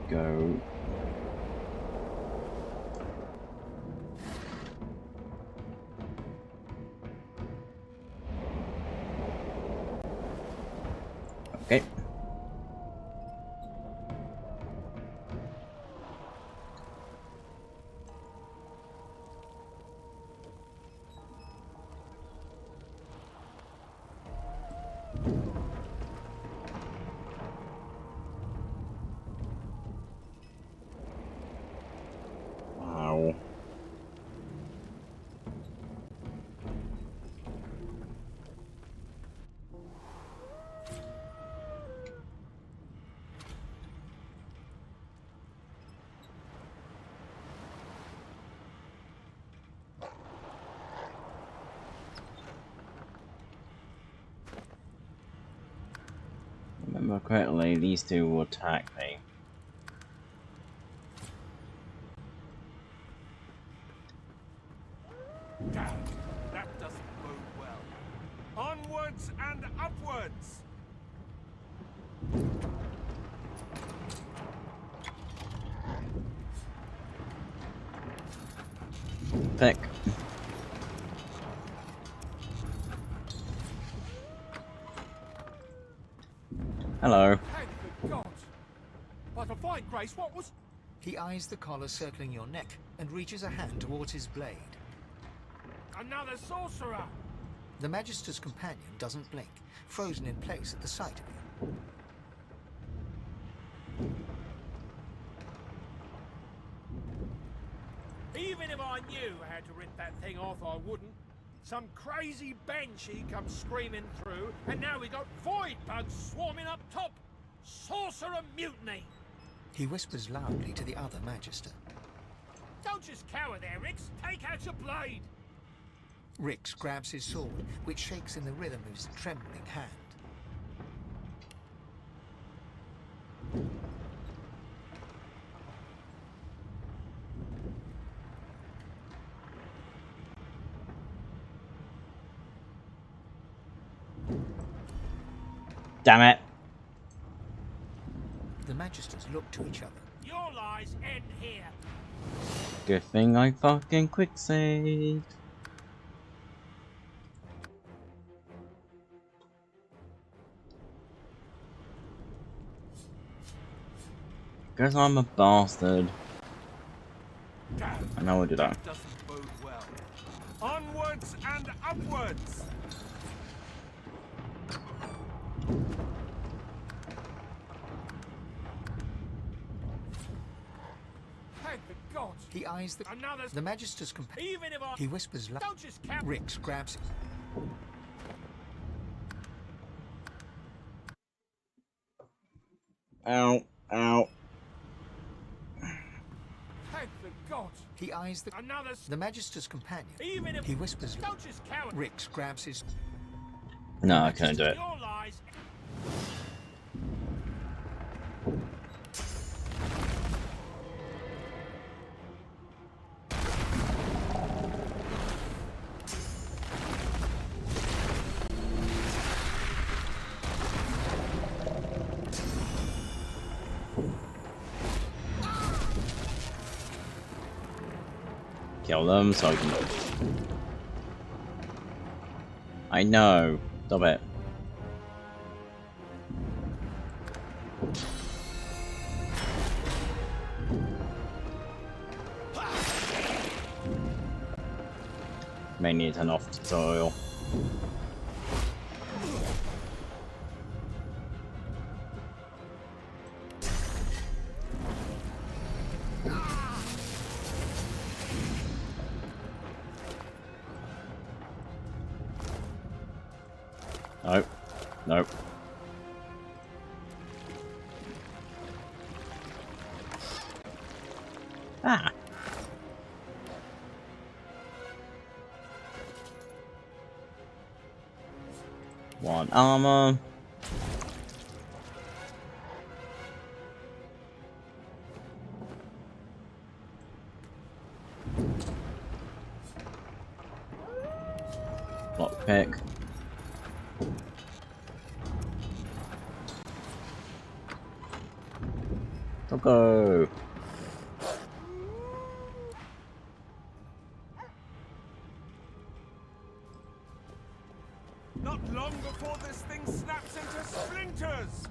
Go. Okay. Wow. Remember correctly, these two will attack me. Damn, that doesn't bode well. Onwards and upwards! Pick. Hello. Thank the gods! By the fine grace, what was... He eyes the collar circling your neck and reaches a hand towards his blade. Another sorcerer! The Magister's companion doesn't blink, frozen in place at the sight of you. Even if I knew how to rip that thing off, I wouldn't. Some crazy banshee comes screaming through, and now we got void bugs swarming up top. Sorcerer mutiny! He whispers loudly to the other Magister. Don't just cower there, Rix. Take out your blade. Rix grabs his sword, which shakes in the rhythm of his trembling hand. Damn it. The Magisters look to each other. Your lies end here. Good thing I fucking quick saved. Because I'm a bastard. I know I did that. Doesn't bode well. Onwards and upwards. Thank the gods. He eyes the Magister's companion. Even if I He whispers loud. don't just count. Rix grabs. Ow, ow. Thank the gods. He eyes the Magister's companion. Even if He whispers. don't just cower. Rix grabs his. No, I can't do it. Your lies. Kill them so I can. I know. Stop it. May need to turn off tutorial. Nope. Nope. Ah. One armor. Lockpick. Go. Not long before this thing snaps into splinters.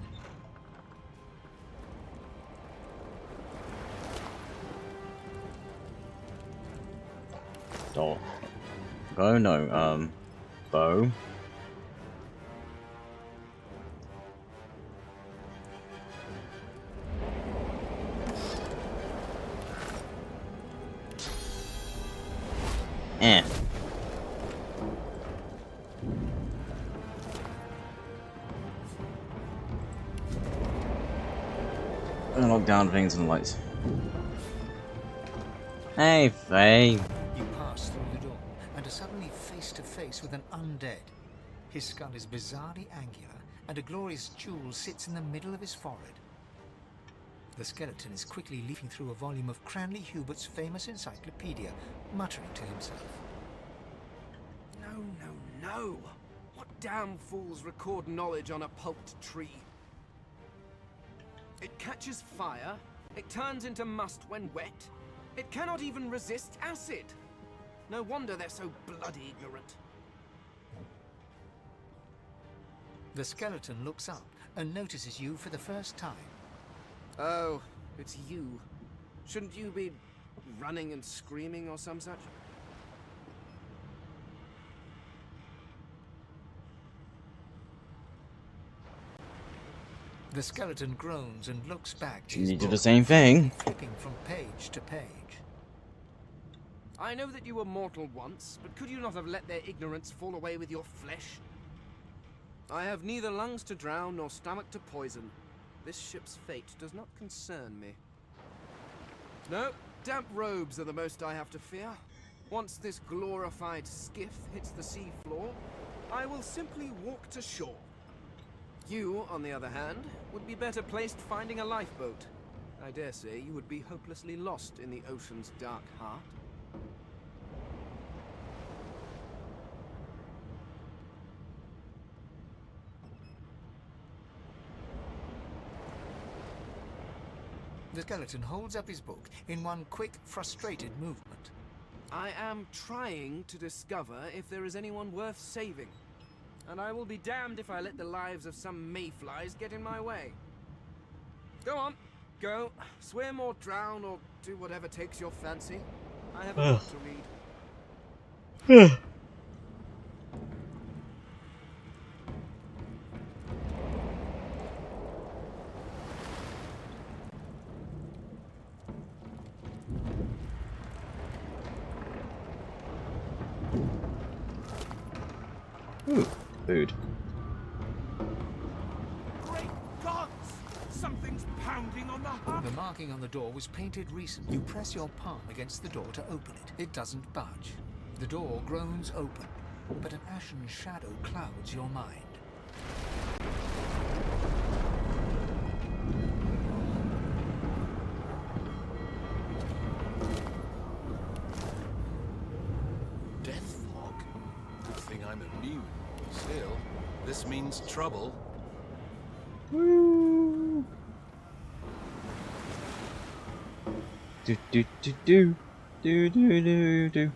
Door. Go no. Bow. Eh. Lock down things and lights. Hey, Faye. You pass through the door and are suddenly face to face with an undead. His skull is bizarrely angular, and a glorious jewel sits in the middle of his forehead. The skeleton is quickly leafing through a volume of Cranley Hubert's famous encyclopedia, muttering to himself. No, no, no! What damn fools record knowledge on a pulped tree? It catches fire, it turns into must when wet, it cannot even resist acid. No wonder they're so bloody ignorant. The skeleton looks up and notices you for the first time. Oh, it's you. Shouldn't you be running and screaming or some such? The skeleton groans and looks back. You do the same thing. Flipping from page to page. I know that you were mortal once, but could you not have let their ignorance fall away with your flesh? I have neither lungs to drown nor stomach to poison. This ship's fate does not concern me. No, Damp robes are the most I have to fear. Once this glorified skiff hits the sea floor, I will simply walk to shore. You, on the other hand, would be better placed finding a lifeboat. I dare say you would be hopelessly lost in the ocean's dark heart. The skeleton holds up his book in one quick, frustrated movement. I am trying to discover if there is anyone worth saving. And I will be damned if I let the lives of some mayflies get in my way. Go on, go. Swim or drown or do whatever takes your fancy. I have a book to read. Ooh, food. Great gods! Something's pounding on the heart. The marking on the door was painted recently. You press your palm against the door to open it. It doesn't budge. The door groans open, but an ashen shadow clouds your mind. Death fog? Good thing I'm immune. Still, this means trouble. Woo! Do do do do do do do do.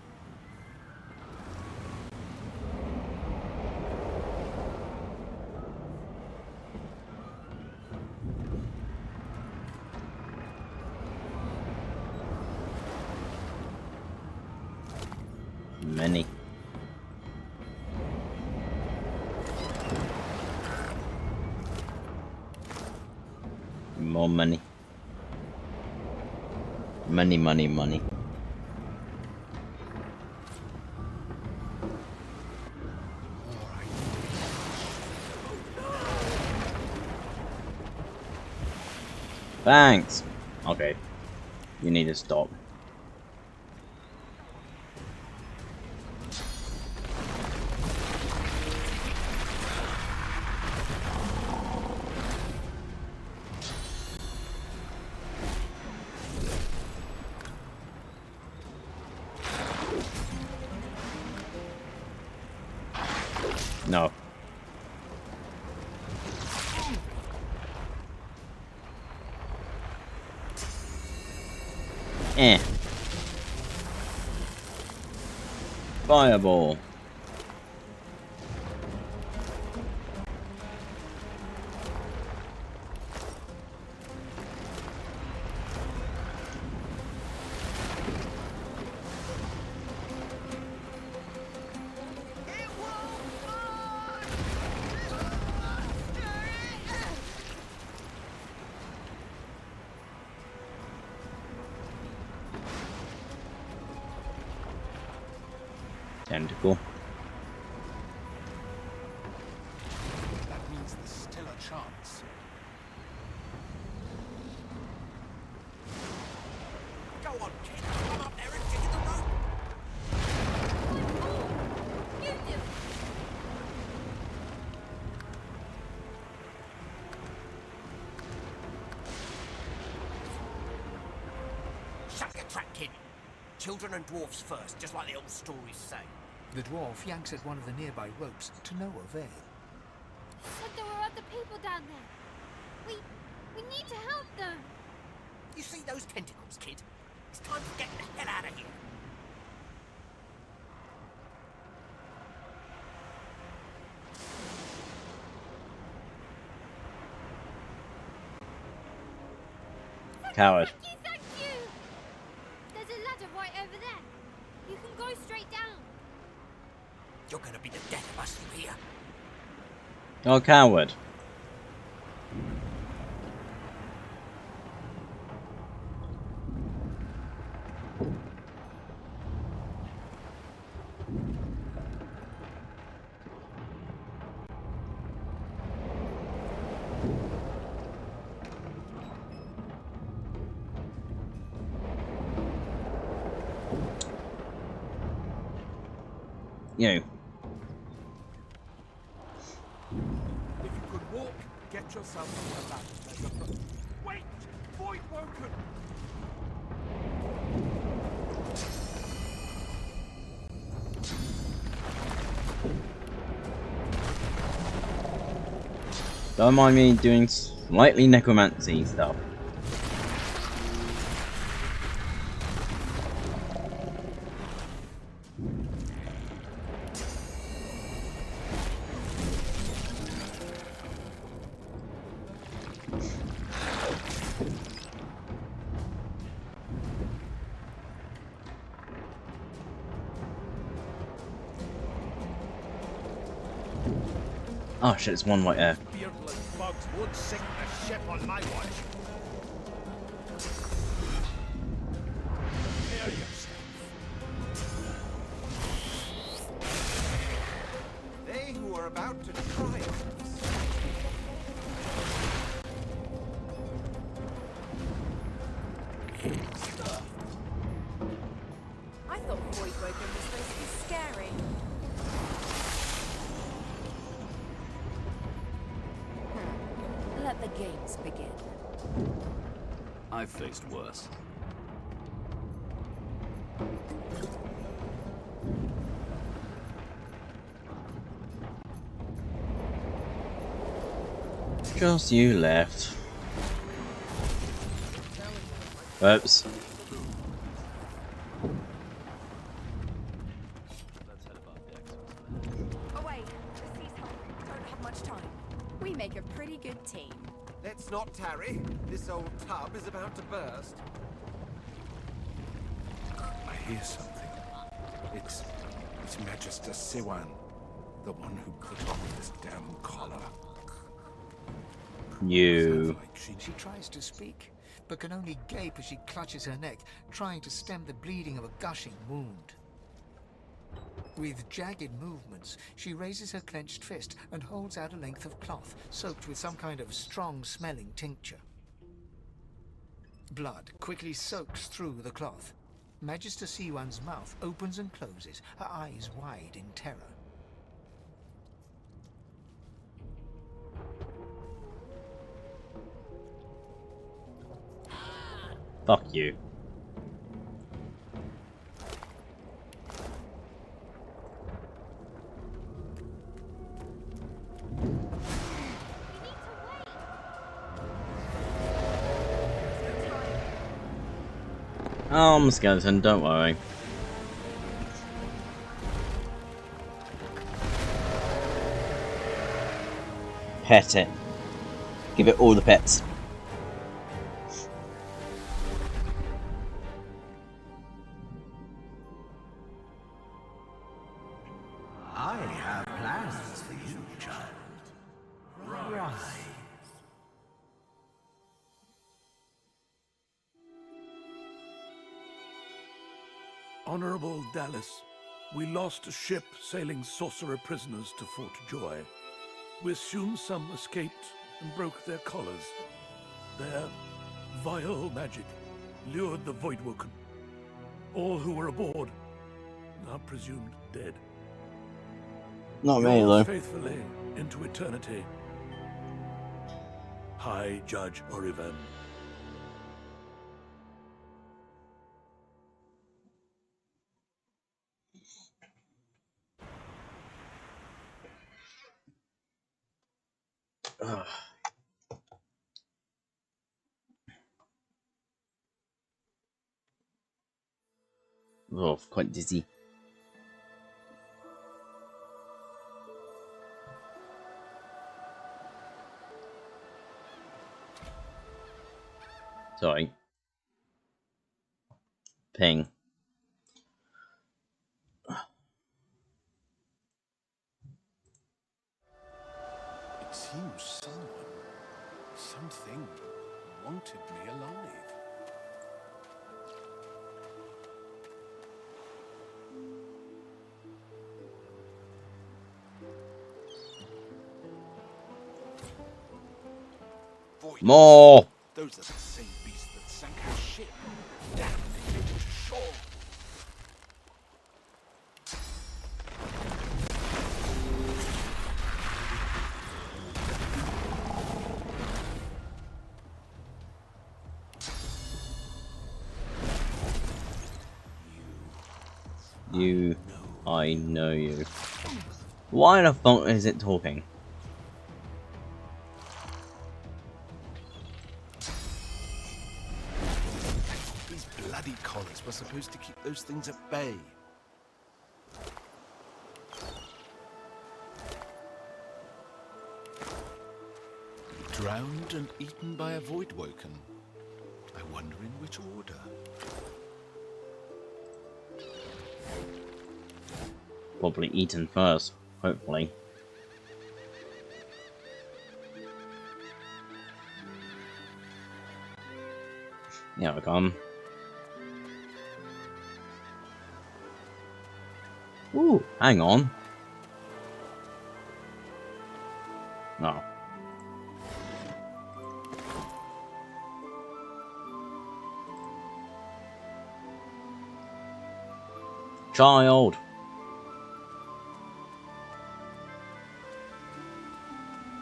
Many. More money. Money, money, money. Thanks. Okay. You need to stop. No. Fireball. Tentacle. That means there's still a chance. Go on, kid. Come up there and dig in the rope. You do. Shut your trap, kid. Children and dwarfs first, just like the old stories say. The dwarf yanks at one of the nearby ropes to no avail. Said there were other people down there. We need to help them. You see those tentacles, kid? It's time to get the hell out of here. Coward. Thank you. There's a ladder right over there. You can go straight down. You're gonna be the death of us, you hear? Oh, coward. you know. If you could walk, get yourself to the ladder. Wait! Void Woken! Don't mind me doing slightly necromancy stuff. Oh shit, it's one right there. Beardless bugs won't sink the ship on my watch. Prepare yourself. They who are about to triumph. I thought Void Woken was supposed to be scary. Let the games begin. I've faced worse. Just you left. Oops. Away! The sea's hungry. Don't have much time. We make a pretty good team. Let's not tarry. This old tub is about to burst. I hear something. It's Magister Siwan, the one who put on this damn collar. You. She tries to speak, but can only gape as she clutches her neck, trying to stem the bleeding of a gushing wound. With jagged movements, she raises her clenched fist and holds out a length of cloth, soaked with some kind of strong-smelling tincture. Blood quickly soaks through the cloth. Magister Siwan's mouth opens and closes, her eyes wide in terror. Fuck you. Oh, I'm a skeleton, don't worry. Pet it. Give it all the pets. I have plans for you, child. Rise. Honorable Dallas, we lost a ship sailing sorcerer prisoners to Fort Joy. We assume some escaped and broke their collars. Their vile magic lured the Voidwoken. All who were aboard are presumed dead. Not me, Yours though. faithfully into eternity, High Judge Oriven. Ugh. Oh, quite dizzy. Sorry. Ping. It seems something wanted me alive. More! Those are the same beasts that sank our ship. Damn, they made it to shore. I know you. Why the fuck is it talking? These bloody collars were supposed to keep those things at bay. Drowned and eaten by a Voidwoken. I wonder in which order. Probably eaten first, hopefully. Yeah, I come. Ooh, hang on. Oh. Child.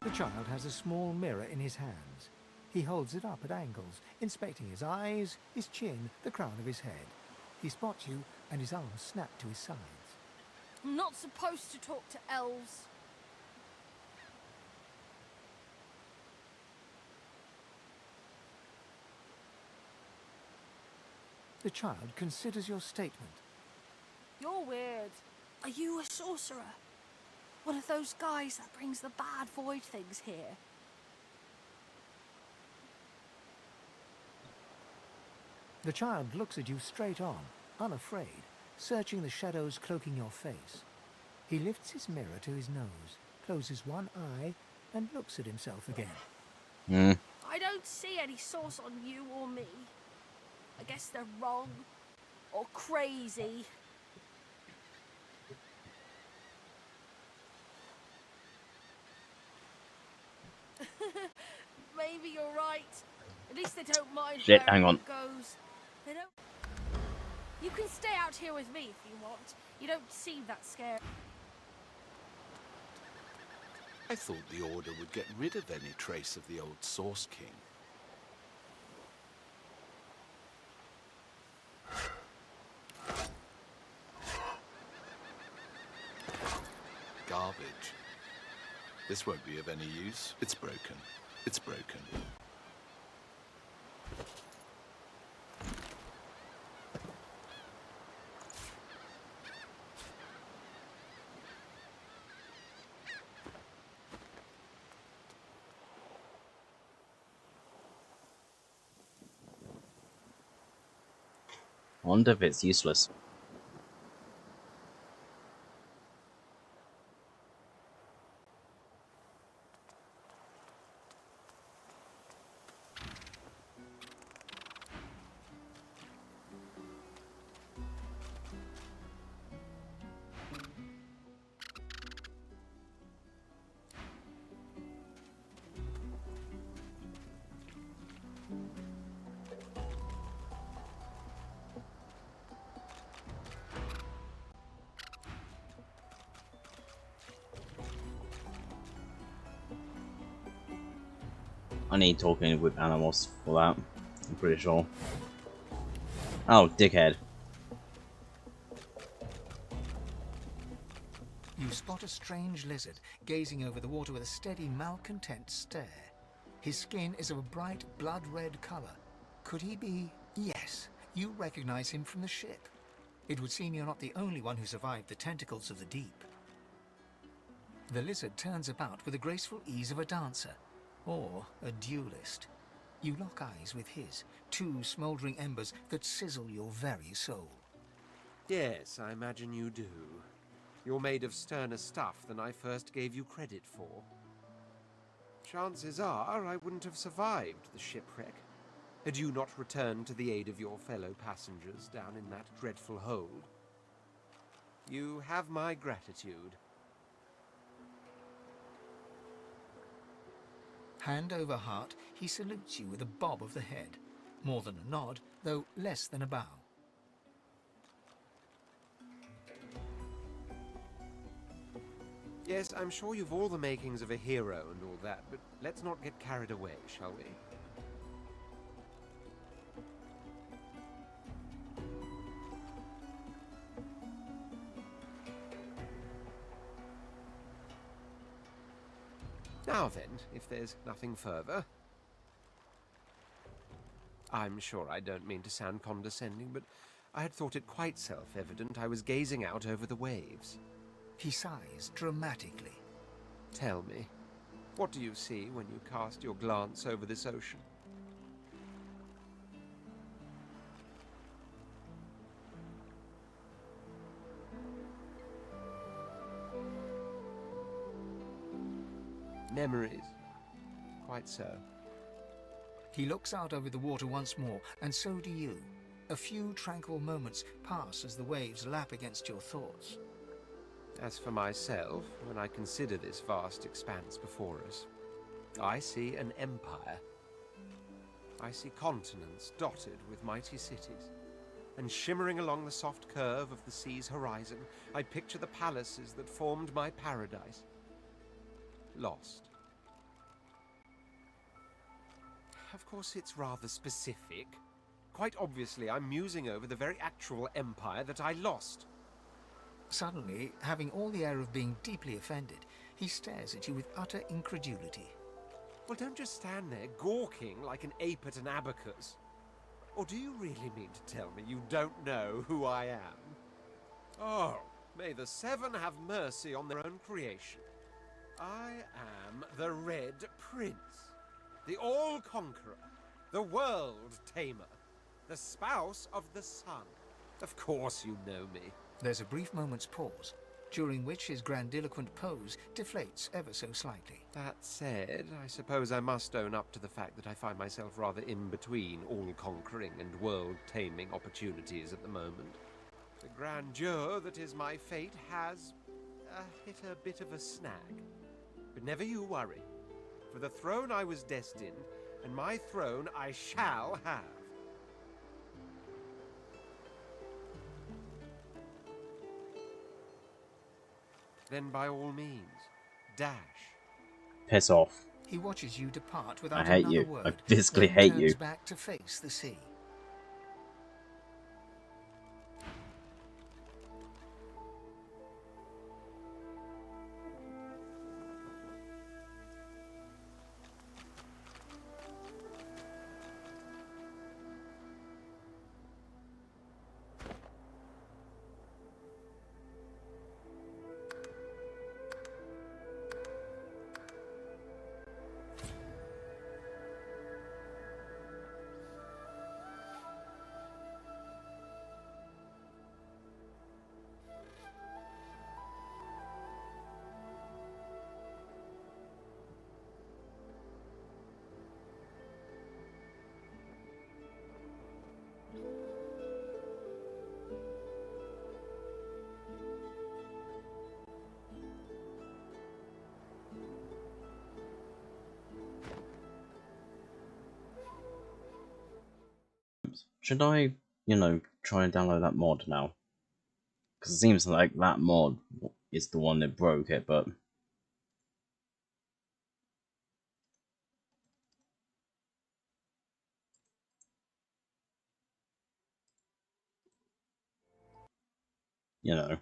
The child has a small mirror in his hands. He holds it up at angles, inspecting his eyes, his chin, the crown of his head. He spots you, and his arms snap to his sides. I'm not supposed to talk to elves. The child considers your statement. You're weird. Are you a sorcerer? One of those guys that brings the bad void things here? The child looks at you straight on, unafraid, searching the shadows cloaking your face. He lifts his mirror to his nose, closes one eye, and looks at himself again. I don't see any source on you or me. I guess they're wrong. Or crazy. Maybe you're right. At least they don't mind Shit, where hang on. it goes. They don't... You can stay out here with me if you want. You don't seem that scared. I thought the Order would get rid of any trace of the old Source King. Garbage. This won't be of any use. It's broken. It's broken. I wonder if it's useless. I need talking with animals for that, I'm pretty sure. Oh, dickhead. You spot a strange lizard, gazing over the water with a steady, malcontent stare. His skin is of a bright, blood-red color. Could he be... Yes, you recognize him from the ship. It would seem you're not the only one who survived the tentacles of the deep. The lizard turns about with the graceful ease of a dancer, or a duelist. You lock eyes with his, two smouldering embers that sizzle your very soul. Yes, I imagine you do. You're made of sterner stuff than I first gave you credit for. Chances are I wouldn't have survived the shipwreck had you not returned to the aid of your fellow passengers down in that dreadful hold. You have my gratitude. Hand over heart, he salutes you with a bob of the head. More than a nod, though less than a bow. Yes, I'm sure you've all the makings of a hero and all that, but let's not get carried away, shall we? Now then, if there's nothing further... I'm sure I don't mean to sound condescending, but I had thought it quite self-evident I was gazing out over the waves. He sighs dramatically. Tell me, what do you see when you cast your glance over this ocean? Memories. Quite so. He looks out over the water once more, and so do you. A few tranquil moments pass as the waves lap against your thoughts. As for myself, when I consider this vast expanse before us, I see an empire. I see continents dotted with mighty cities, and shimmering along the soft curve of the sea's horizon, I picture the palaces that formed my paradise. Lost. Of course, it's rather specific. Quite obviously, I'm musing over the very actual empire that I lost. Suddenly, having all the air of being deeply offended, he stares at you with utter incredulity. Well, don't just stand there gawking like an ape at an abacus. Or do you really mean to tell me you don't know who I am? Oh, may the Seven have mercy on their own creation. I am the Red Prince, the All-Conqueror, the World-Tamer, the spouse of the sun. Of course you know me. There's a brief moment's pause, during which his grandiloquent pose deflates ever so slightly. That said, I suppose I must own up to the fact that I find myself rather in between all-conquering and world-taming opportunities at the moment. The grandeur that is my fate has hit a bit of a snag. But never you worry. For the throne I was destined, and my throne I shall have. Then by all means, dash. Piss off. He watches you depart without I hate another you. word, I physically then hate turns you. back to face the sea. Should I, try and download that mod now? Because it seems like that mod is the one that broke it, but... You know.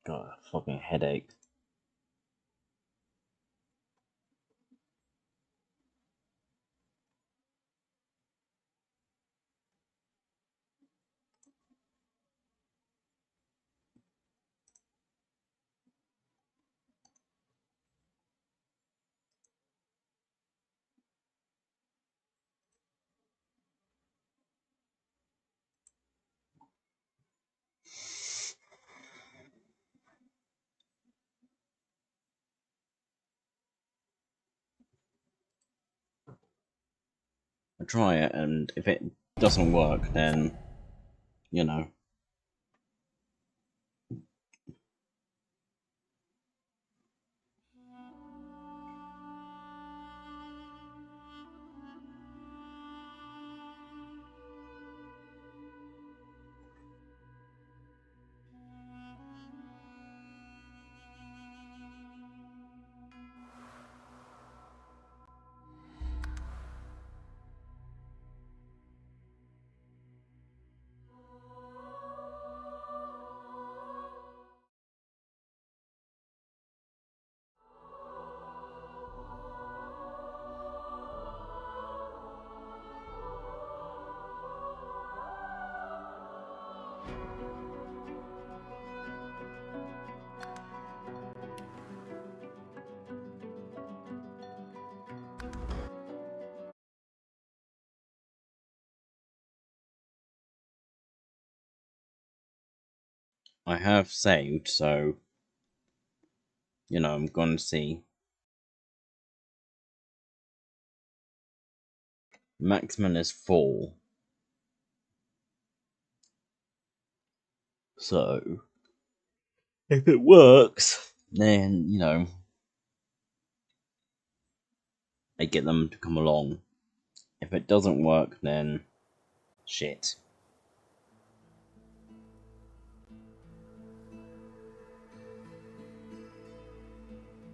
Got a fucking headache. I try it, and if it doesn't work, then, I have saved, so you know, I'm going to see. Maximum is 4. So, if it works, then, you know, I get them to come along. If it doesn't work, then shit.